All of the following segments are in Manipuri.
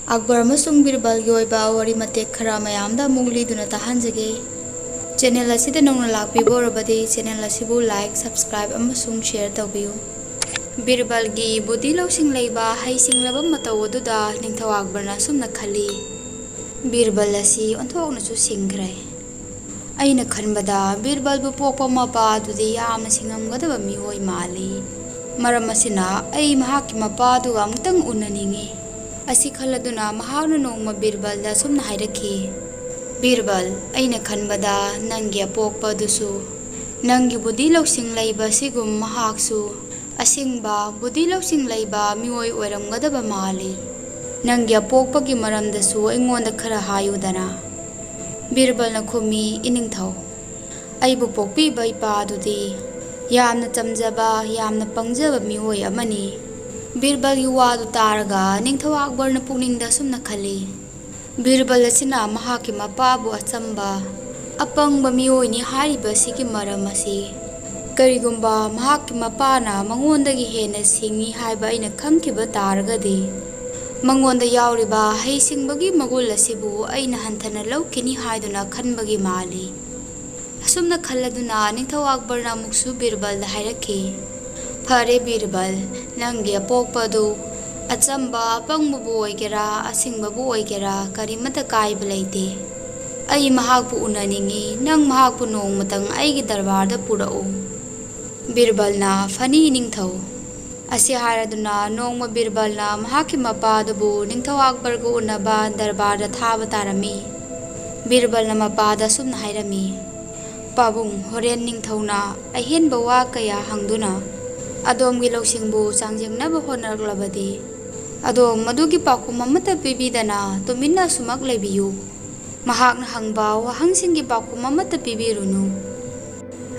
अकबर अमसुंग बीरबलगी ओइबा वरी मतेक खरा मयामदा अमुक लीदुना ताहनजगे। चैनल असिदा नौना लाक्पिबोरबदि चैनल असिबु लाइक सब्सक्राइब अमसुंग शेयर तौबियु। बीरबलगी बुद्धि लौसिंग लैबा हैसिंगलबा मतौ अदुदा निंथौ अकबरना सुमना खली बीरबल असि ओंथोकनासु सिंग्रे। अइना खनबदा बीरबलबु पोकपा मपादुदि यामना सिंगमगदबा मिओइ माली। मरम असिना अइ महाकि मपादुगा अमुक्तंग उन्ननिंगे। असी खलदुना महाकना नोंमा बीरबलदा सुमना हाइरखि। बीरबल अइना खनबदा नंगी अपोकपादुसु नंगी बुद्धि लौसिंग लैबा सिगुम महाकसु असिंगबा बुद्धि लौसिंग लैबा मिओइ ओइरमगदबा माली। नंगी अपोकपागी मरमदसु अइंगोंदा खरा हायुदना। बीरबलना खुमी इनिंगथौ अइबु पोकपीबा इपादुदि यामना चमजबा यामना पंगजबा मिओइ अमनि। बीरबलगी वादु तारगा निंथौ अकबरना पुकनिंगदा सुमना खली बीरबल असिना महाकि मपाबु अचंबा अपंगबा मिओइनि हारिबसिगी मरम असि करिगुंबा महाकि मपाना मंगोंदगी हेना सिंगी हाइबा अइना खंगखिबा तारगदि मंगोंदा याउरिबा हैसिंगबगी मगुल असिबु अइना हंथना लौकिनि हाइदुना खनबगी माली। असुमना खलदुना निंथौ अकबरना अमुकसु बीरबलदा हाइरखि। फरे बीरबल नंगी अपोकपादु अचंबा अपंगबु ओइगेरा असिंगबु ओइगेरा करिमता काइबा लैते। अइ महाकपु उन्ननिंगी नंग महाकपु नोंमतंग अइगी दरबारदा पुरउ। बीरबलना फनी निंथौ असी हारदुना नोंमा बीरबलना महाकि मपादबु निंथौ अकबरगु उन्नबा दरबारदा थाबा तारमी। बीरबलना मपादा सुमना हाइरमी पाबुंग होरेन निंथौना अहेनबा वा कया हंगदुना अदोमगी लौसिंगबु चांजेंगनबा होनरक्लबदि अदोम मदुगी पाखुम अमता पिबिदना तुमिन्ना सुमक लैबियु। महाकना हंगबा वहांसिंगी पाखुम अमता पिबिरुनु।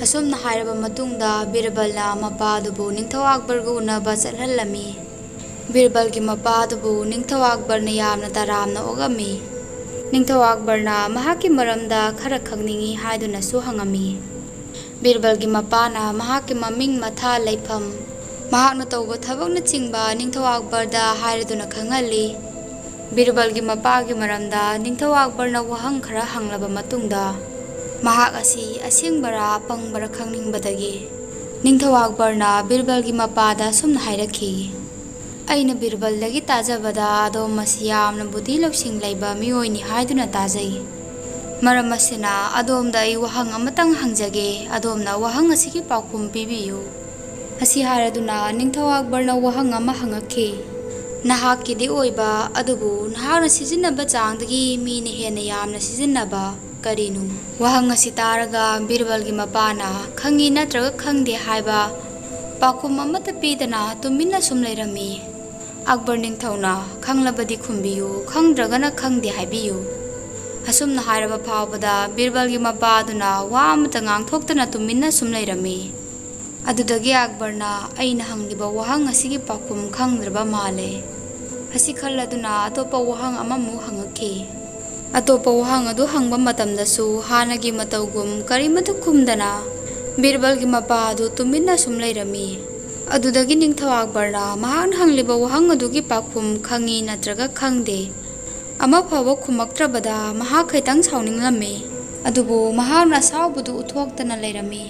असुमना हाइरबा मतुंगदा बीरबलना मपादुबु निंथौ अकबरगु उन्नबा चलहल्लमी। बीरबलगी मपादुबु निंथौ अकबरना यामना तारामना ओगमी। निंथौ अकबरना महाकि मरमदा खरा खंगनिंगी हाइदुनासु हंगमी। बीरबलगी मपाना महाकि ममिंग मथा लैफम महाकना तौबा थबकना चिंबा निंथौ अकबरदा हाइरदुना खंगली। बीरबलगी मपागी मरमदा निंथौ अकबरना वहंग खरा हंगलबा मतुंगदा महाक असि असेंगबरा अपंगबरा खंगनिंगबदगी निंथौ अकबरना बीरबलगी मपादा सुमना हाइरखि। अइना बीरबलदगी ताजबदा अदोम असि यामना बुद्धि लौसिंग लैबा मिओइनि हाइदुना ताजै। मरम असिना अदोमदा अइ वहंग अमतंग हंगजगे अदोमना वहंग असिगी पाखुम पिबियु। असी हारदुना निंथौ अकबरना वहंग अमा हंगखि नहाकिदि ओइबा अदुबु नहाकना सिजिन्नबा चांगदगी मीना हेना यामना सिजिन्नबा करिनु। वहंग असि तारगा बीरबलगी मपाना खंगी नत्रगा खंगदे हाइबा पाखुम अमता पीदना तुमिन्ना सुम लैरमी। अकबर निंथौना खंगलबदि खुंबियु खंगद्रगना खंगदे हाइबियु। असुमना हाइरबा फावबदा बीरबलगी मपादुना वा अमता गांगथोक्तना तुमिन्ना सुम लैरमी। अदुदगी अकबरना अइना हंगलिबा वहंग असिगी पाखुम खंगद्रबा माले। असी खलदुना अतोपा वहंग अममु हंगखि। अतोपा वहंग अदु हंगबा मतमदसु हानगी मतौगुम करिमता खुमदना बीरबलगी मपादु तुमिन्ना सुम लैरमी। अदुदगी निंथौ अकबरना महाकना हंगलिबा वहंग अदुगी पाखुम खंगी नत्रगा खंगदे अमा फावबा खुमक्त्रबदा महाक खैतंग साउनिंगलम्मे। अदुबु महाकना साउबदु उथोक्तना लैरमी।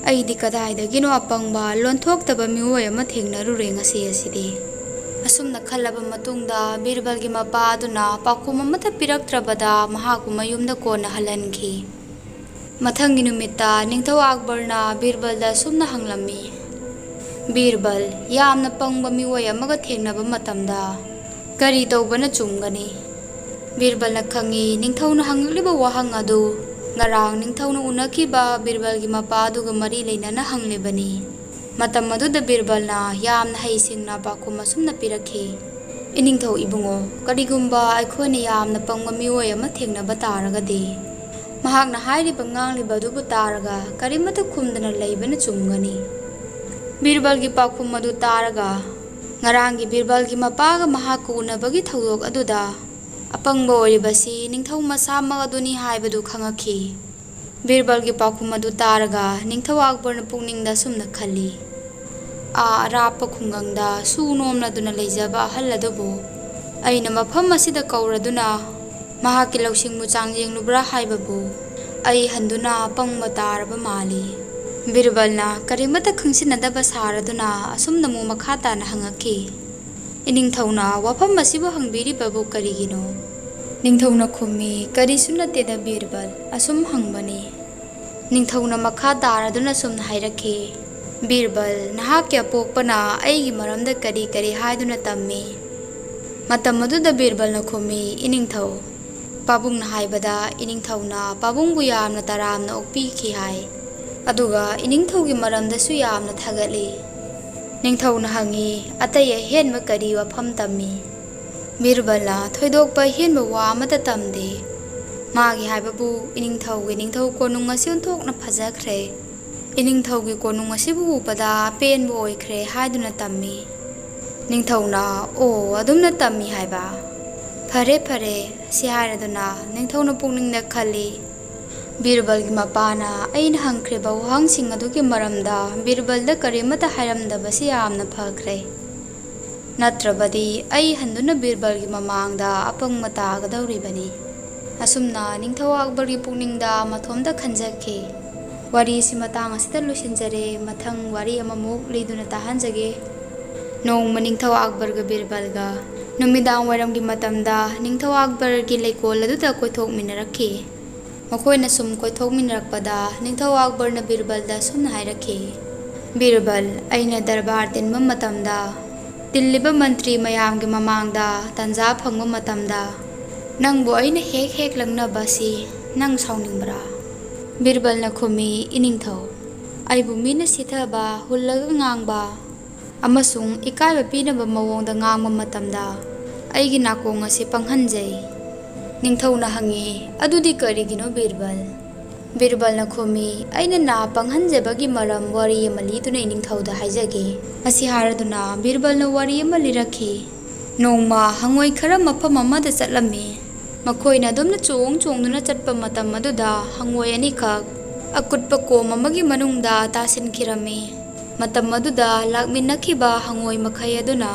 अइदि कदाइदगिनो अपंगबा लोनथोक्तबा मिओइ अमा थेंगनरुरे ngasi asidi। असुमना खलबा मतुंगदा बीरबलगी मपादुना पाखुम अमता पिरक्त्रबदा महाकु मयुमदा कोना हलनखि। मथंगी नुमित्ता निंथौ अकबरना बीरबलदा सुमना हंगलम्मी बीरबल यामना पंगबा मिओइ अमगा थेंगनबा मतमदा करी तौबना चुमगनी। बीरबलना खंगी निंथौना हंगलिबा वहंग अदु ngarang ningthौना उनखिबा बीरबलगी मपादुगा मरी लैनना हंगलिबनी। मतम अदुदा बीरबलना यामना हैसिंगना पाखुम असुमना पिरखि। इनिंगथौ इबुंगो करिगुंबा अखोइना यामना पंगबा मिओइ अमा थेंगनबा तारगदि महाकना हाइरिबा ngangliba अदुबु तारगा करिमता खुमदना लैबना चुमगनी। बीरबलगी पाखुम अदु तारगा ngaranggi बीरबलगी मपागा महाकु उनबगी थौदोक अदुदा अपंगबा ओइरिबसि निंथौ मसामग अदुनि हाइबदु खंगखि। बीरबलगी पाखुम अदु तारगा निंथौ अकबरना पुकनिंगदा सुमना खली। अराप खुंगंगदा सुनोमनदुना लैजबा अहल अदुबु ꯑꯩꯅ ꯃꯐꯝ ꯑꯁꯤꯗ ꯀꯧꯔꯗꯨꯅ ꯃꯍꯥꯛꯀꯤ ꯂꯧꯁꯤꯡꯕꯨ ꯆꯥꯡꯌꯦꯡꯂꯨꯕ꯭ꯔꯥ ꯍꯥꯏꯕꯕꯨ ꯑꯩ ꯍꯟꯗꯨꯅ ꯄꯪꯕ ꯇꯥꯔꯕ ꯃꯥꯜꯂꯤ꯫ ꯕꯤꯔꯕꯜꯅ ꯀꯔꯤꯃꯠꯇ ꯈꯪꯁꯤꯟꯅꯗꯕ ꯁꯥꯔꯗꯨꯅ ꯑꯁꯨꯝꯅ ꯑꯃꯨꯛ ꯃꯈꯥ ꯇꯥꯅ ꯍꯪꯉꯛꯈꯤ꯫ ꯏꯅꯤꯡꯊꯧꯅ ꯋꯥꯐꯝ ꯑꯁꯤꯕꯨ ꯍꯪꯕꯤꯔꯤꯕꯕꯨ ꯀꯔꯤꯒꯤꯅꯣ? ꯅꯤꯡꯊꯧꯅ ꯈꯨꯝꯃꯤ, ꯀꯔꯤꯁꯨ ꯅꯠꯇꯦꯗ ꯕꯤꯔꯕꯜ, ꯑꯁꯨꯝ ꯍꯪꯕꯅꯤ꯫ ꯅꯤꯡꯊꯧꯅ ꯃꯈꯥ ꯇꯥꯔꯗꯨꯅ ꯁꯨꯝꯅ ꯍꯥꯏꯔꯛꯈꯤ, ꯕꯤꯔꯕꯜ, ꯅꯍꯥꯛꯀꯤ ꯑꯄꯣꯛꯄꯅ ꯑꯩꯒꯤ ꯃꯔꯝꯗ ꯀꯔꯤ ꯀꯔꯤ ꯍꯥꯏꯗꯨꯅ ꯇꯝꯃꯤ? ꯃꯇꯝ ꯑꯗꯨꯗ ꯕꯤꯔꯕꯜꯅ ꯈꯨꯝꯃꯤ, ꯏꯅꯤꯡꯊꯧ, ꯄꯥꯕꯨꯡꯅ ꯍꯥꯏꯕꯗ ꯏꯅꯤꯡꯊꯧꯅ ꯄꯥꯕꯨꯡꯕꯨ ꯌꯥꯝꯅ ꯇꯔꯥꯝꯅ ꯑꯣꯛꯄꯤꯈꯤ ꯍꯥꯏ, ꯑꯗꯨꯒ ꯏꯅꯤꯡꯊꯧꯒꯤ ꯃꯔꯝꯗꯁꯨ ꯌꯥꯝꯅ ꯊꯥꯒꯠꯂꯤ꯫ ꯅꯤꯡꯊꯧꯅ ꯍꯪꯉꯤ, ꯑꯇꯩ ꯑꯍꯦꯟꯕ ꯀꯔꯤ ꯋꯥꯐꯝ ꯇꯝꯃꯤ? ꯕꯤꯔꯕꯜꯅ ꯊꯣꯏꯗꯣꯛꯄ ꯑꯍꯦꯟꯕ ꯋꯥ ꯑꯃꯠꯇ ꯇꯝꯗꯦ꯫ ꯃꯥꯒꯤ ꯍꯥꯏꯕꯕꯨ ꯏꯅꯤꯡꯊꯧꯒꯤ ꯅꯤꯡꯊꯧ ꯀꯣꯅꯨꯡ ꯑꯁꯤ ꯑꯣꯟꯊꯣꯛꯅ ꯐꯖꯈ꯭ꯔꯦ, ꯏꯅꯤꯡꯊꯧꯒꯤ ꯀꯣꯅꯨꯡ ꯑꯁꯤꯕꯨ ꯎꯕꯗ ꯄꯦꯟꯕ ꯑꯣꯏꯈ꯭ꯔꯦ ꯍꯥꯏꯗꯨꯅ ꯇꯝꯃꯤ꯫ ꯅꯤꯡꯊꯧꯅ, ꯑꯣ, ꯑꯗꯨꯝꯅ ꯇꯝꯃꯤ ꯍꯥꯏꯕ? ꯐꯔꯦ ꯐꯔꯦ, ꯁꯤ ꯍꯥꯏꯔꯗꯨꯅ ꯅꯤꯡꯊꯧꯅ ꯄꯨꯛꯅꯤꯡꯗ ꯈꯜꯂꯤ, ꯕꯤꯔꯕꯜꯒꯤ ꯃꯄꯥꯅ ꯑꯩꯅ ꯍꯪꯈ꯭ꯔꯤꯕ ꯋꯥꯍꯪꯁꯤꯡ ꯑꯗꯨꯒꯤ ꯃꯔꯝꯗ ꯕꯤꯔꯕꯜꯗ ꯀꯔꯤꯃꯠꯇ ꯍꯥꯏꯔꯝꯗꯕꯁꯤ ꯌꯥꯝꯅ ꯐꯈ꯭ꯔꯦ꯫ ꯅꯠꯇ꯭ꯔꯕꯗꯤ ꯑꯩ ꯍꯟꯗꯨꯅ ꯕꯤꯔꯕꯜꯒꯤ ꯃꯃꯥꯡꯗ ꯑꯄꯪꯕ ꯇꯥꯒꯗꯧꯔꯤꯕꯅꯤ꯫ ꯑꯁꯨꯝꯅ ꯅꯤꯡꯊꯧ ꯑꯛꯕꯔꯒꯤ ꯄꯨꯛꯅꯤꯡꯗ ꯃꯊꯣꯝꯇ ꯈꯟꯖꯈꯤ꯫ ꯋꯥꯔꯤꯁꯤ ꯃꯇꯥꯡ ꯑꯁꯤꯗ ꯂꯣꯏꯁꯤꯟꯖꯔꯦ꯫ ꯃꯊꯪ ꯋꯥꯔꯤ ꯑꯃꯃꯨꯛ ꯂꯤꯗꯨꯅ ꯇꯥꯍꯟꯖꯒꯦ꯫ ꯅꯣꯡꯃ ꯅꯤꯡꯊꯧ ꯑꯛꯕꯔꯒ ꯕꯤꯔꯕꯜꯒ ꯅꯨꯃꯤꯗꯥꯡ ꯋꯥꯏꯔꯝꯒꯤ ꯃꯇꯝꯗ ꯅꯤꯡꯊꯧ ꯑꯛꯕꯔꯒꯤ ꯂꯩꯀꯣꯜ ꯑꯗꯨꯗ ꯀꯣꯏꯊꯣꯛꯃꯤꯟꯅꯔꯛꯈꯤ꯫ ꯃꯈꯣꯏꯅ ꯁꯨꯝ ꯀꯣꯏꯊꯣꯛꯃꯤꯟꯅꯔꯛꯄꯗ ꯅꯤꯡꯊꯧ ꯑꯛꯕꯔꯅ ꯕꯤꯔꯕꯜꯗ ꯁꯨꯝꯅ ꯍꯥꯏꯔꯛꯈꯤ, ꯕꯤꯔꯕꯜ, ꯑꯩꯅ ꯗꯔꯕꯥꯔ ꯇꯤꯟꯕ ꯃꯇꯝꯗ, ꯇꯤꯜꯂꯤꯕ ꯃꯟꯇ꯭ꯔꯤ ꯃꯌꯥꯝꯒꯤ ꯃꯃꯥꯡꯗ ꯇꯥꯟꯖꯥ ꯐꯪꯕ ꯃꯇꯝꯗ ꯅꯪꯕꯨ ꯑꯩꯅ ꯍꯦꯛ ꯍꯦꯛ ꯂꯪꯅꯕ ꯑꯁꯤ ꯅꯪ ꯁꯥꯎꯅꯤꯡꯕ꯭ꯔꯥ? ꯕꯤꯔꯕꯜꯅ ꯈꯨꯝꯃꯤ, ꯏꯅꯤꯡꯊꯧ, ꯑꯩꯕꯨ ꯃꯤꯅ ꯁꯤꯊꯕ, ꯍꯨꯜꯂꯒ ꯉꯥꯡꯕ ꯑꯃꯁꯨꯡ ꯏꯀꯥꯏꯕ ꯄꯤꯅꯕ ꯃꯑꯣꯡꯗ ꯉꯥꯡꯕ ꯃꯇꯝꯗ ꯑꯩꯒꯤ ꯅꯥꯀꯣꯡ ꯑꯁꯤ ꯄꯪꯍꯟꯖꯩ꯫ ꯅꯤꯡꯊꯧꯅ ꯍꯪꯉꯤ, ꯑꯗꯨꯗꯤ ꯀꯔꯤꯒꯤꯅꯣ ꯕꯤꯔꯕꯜ? ꯕꯤꯔꯕꯜꯅ ꯈꯨꯝꯃꯤ, ꯑꯩꯅ ꯅꯥ ꯄꯪꯍꯟꯖꯕꯒꯤ ꯃꯔꯝ ꯋꯥꯔꯤ ꯑꯃ ꯂꯤꯗꯨꯅ ꯏꯅꯤꯡꯊꯧꯗ ꯍꯥꯏꯖꯒꯦ꯫ ꯑꯁꯤ ꯍꯥꯏꯔꯗꯨꯅ ꯕꯤꯔꯕꯜꯅ ꯋꯥꯔꯤ ꯑꯃ ಲಿರꯛꯈꯤ꯫ ꯅꯣꯡꯃ ꯍꯪꯉꯣꯏ ꯈꯔ ꯃꯐꯝ ꯑꯃꯗ ꯆꯠꯂꯝꯃꯤ꯫ ꯃꯈꯣꯏꯅ ꯑꯗꯨꯝꯅ ꯆꯣꯡꯗꯨꯅ ꯆꯠꯄ ꯃꯇꯝ ꯑꯗꯨꯗ ꯍꯪꯉꯣꯏ ꯑꯅꯤꯈꯛ ꯑꯀꯨꯠꯄ ꯀꯣꯝ ꯑꯃꯒꯤ ꯃꯅꯨꯡꯗ ꯇꯥꯁꯤꯟꯈꯤꯔꯝꯃꯤ꯫ ꯃꯇꯝ ꯑꯗꯨꯗ ꯂꯥꯛꯃꯤꯟꯅꯈꯤꯕ ꯍꯪꯉꯣꯏ ꯃꯈꯩ ꯑꯗꯨꯅ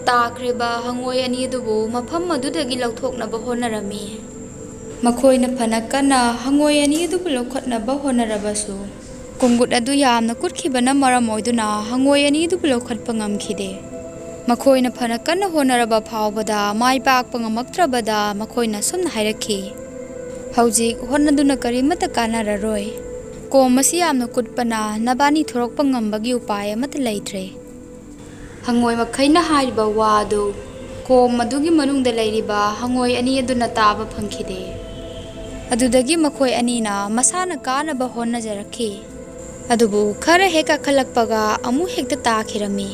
ꯇꯥꯈ꯭ꯔꯤꯕ ꯍꯪꯉꯣꯏ ꯑꯅꯤ ꯑꯗꯨꯕꯨ ꯃꯐꯝ ꯑꯗꯨꯗꯒꯤ ꯂꯧꯊꯣꯛꯅꯕ ꯍꯣꯠꯅꯔꯝꯃꯤ꯫ ꯃꯈꯣꯏꯅ ꯐꯅ ꯀꯟꯅ ꯍꯪꯉꯣꯏ ꯑꯅꯤ ꯑꯗꯨꯕꯨ ꯂꯧꯈꯠꯅꯕ ꯍꯣꯠꯅꯔꯕꯁꯨ ꯀꯣꯡꯒꯨꯠ ꯑꯗꯨ ꯌꯥꯝꯅ ꯀꯨꯠꯈꯤꯕꯅ ꯃꯔꯝ ꯑꯣꯏꯗꯨꯅ ꯍꯪꯉꯣꯏ ꯑꯅꯤ ꯑꯗꯨꯕꯨ ꯂꯧꯈꯠꯄ ꯉꯝꯈꯤꯗꯦ꯫ ꯃꯈꯣꯏꯅ ꯐꯅ ꯀꯟꯅ ꯍꯣꯠꯅꯔꯕ ꯐꯥꯎꯕꯗ ꯃꯥꯏ ꯄꯥꯛꯄ ꯉꯝꯃꯛꯇ꯭ꯔꯕꯗ ꯃꯈꯣꯏꯅ ꯁꯨꯝꯅ ꯍꯥꯏꯔꯛꯈꯤ, ꯍꯧꯖꯤꯛ ꯍꯣꯠꯅꯗꯨꯅ ꯀꯔꯤꯃꯠꯇ ꯀꯥꯟꯅꯔꯔꯣꯏ꯫ ꯀꯣꯝ ꯑꯁꯤ ꯌꯥꯝꯅ ꯀꯨꯠꯄꯅ ꯅꯕꯥꯅꯤ ꯊꯣꯔꯛꯄ ꯉꯝꯕꯒꯤ ꯎꯄꯥꯏ ꯑꯃꯠꯇ ꯂꯩꯇ꯭ꯔꯦ꯫ ꯍꯪꯉꯣꯏ ꯃꯈꯩꯅ ꯍꯥꯏꯔꯤꯕ ꯋꯥ ꯑꯗꯨ ꯀꯣꯝ ꯑꯗꯨꯒꯤ ꯃꯅꯨꯡꯗ ꯂꯩꯔꯤꯕ ꯍꯪꯉꯣꯏ ꯑꯅꯤ ꯑꯗꯨꯅ ꯇꯥꯕ ꯐꯪꯈꯤꯗꯦ꯫ ꯑꯗꯨꯗꯒꯤ ꯃꯈꯣꯏ ꯑꯅꯤꯅ ꯃꯁꯥꯅ ꯀꯥꯅꯕ ꯍꯣꯠꯅꯖꯔꯛꯈꯤ꯫ ꯑꯗꯨꯕꯨ ꯈꯔ ꯍꯦꯛ ꯀꯥꯈꯠꯂꯛꯄꯒ ꯑꯃꯨꯛ ꯍꯦꯛꯇ ꯇꯥꯈꯤꯔꯝꯃꯤ꯫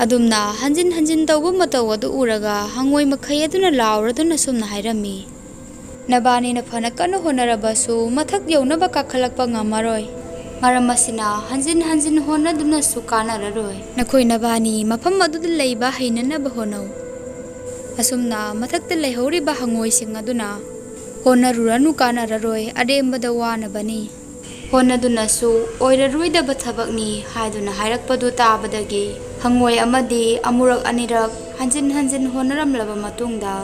ꯑꯗꯨꯝꯅ ꯍꯟꯖꯤꯟ ꯍꯟꯖꯤꯟ ꯇꯧꯕ ꯃꯇꯧ ꯑꯗꯨ ꯎꯔꯒ ꯍꯪꯉꯣꯏ ꯃꯈꯩ ꯑꯗꯨꯅ ꯂꯥꯎꯔꯗꯨꯅ ꯁꯨꯝꯅ ꯍꯥꯏꯔꯝꯃꯤ, ꯅꯕꯥꯅꯤꯅ ꯐꯅ ꯀꯟꯅ ꯍꯣꯠꯅꯔꯕꯁꯨ ꯃꯊꯛ ꯌꯧꯅꯕ ꯀꯥꯈꯠꯂꯛꯄ ꯉꯝꯃꯔꯣꯏ꯫ ꯃꯔꯝ ꯑꯁꯤꯅ ꯍꯟꯖꯤꯟ ꯍꯟꯖꯤꯟ ꯍꯣꯠꯅꯗꯨꯅꯁꯨ ꯀꯥꯟꯅꯔꯔꯣꯏ꯫ ꯅꯈꯣꯏ ꯅꯕꯥꯅꯤ ꯃꯐꯝ ꯑꯗꯨꯗ ꯂꯩꯕ ꯍꯩꯅꯅꯕ ꯍꯣꯠꯅꯧ꯫ ꯑꯁꯨꯝꯅ ꯃꯊꯛꯇ ꯂꯩꯍꯧꯔꯤꯕ ꯍꯪꯉꯣꯏꯁꯤꯡ ꯑꯗꯨꯅ ꯍꯣꯠꯅꯔꯨꯔꯅꯨ, ꯀꯥꯟꯅꯔꯔꯣꯏ, ꯑꯔꯦꯝꯕꯗ ꯋꯥꯅꯕꯅꯤ, ꯍꯣꯠꯅꯗꯨꯅꯁꯨ ꯑꯣꯏꯔꯔꯣꯏꯗꯕ ꯊꯕꯛꯅꯤ ꯍꯥꯏꯗꯨꯅ ꯍꯥꯏꯔꯛꯄꯗꯨ ꯇꯥꯕꯗꯒꯤ ꯍꯪꯉꯣꯏ ꯑꯃꯗꯤ ꯑꯃꯨꯔꯛ ꯑꯅꯤꯔꯛ ꯍꯟꯖꯤನ್ ꯍꯟꯖꯤൻ ꯍꯣꯠꯅꯔꯝꯂꯕ ꯃꯇꯨꯡꯗ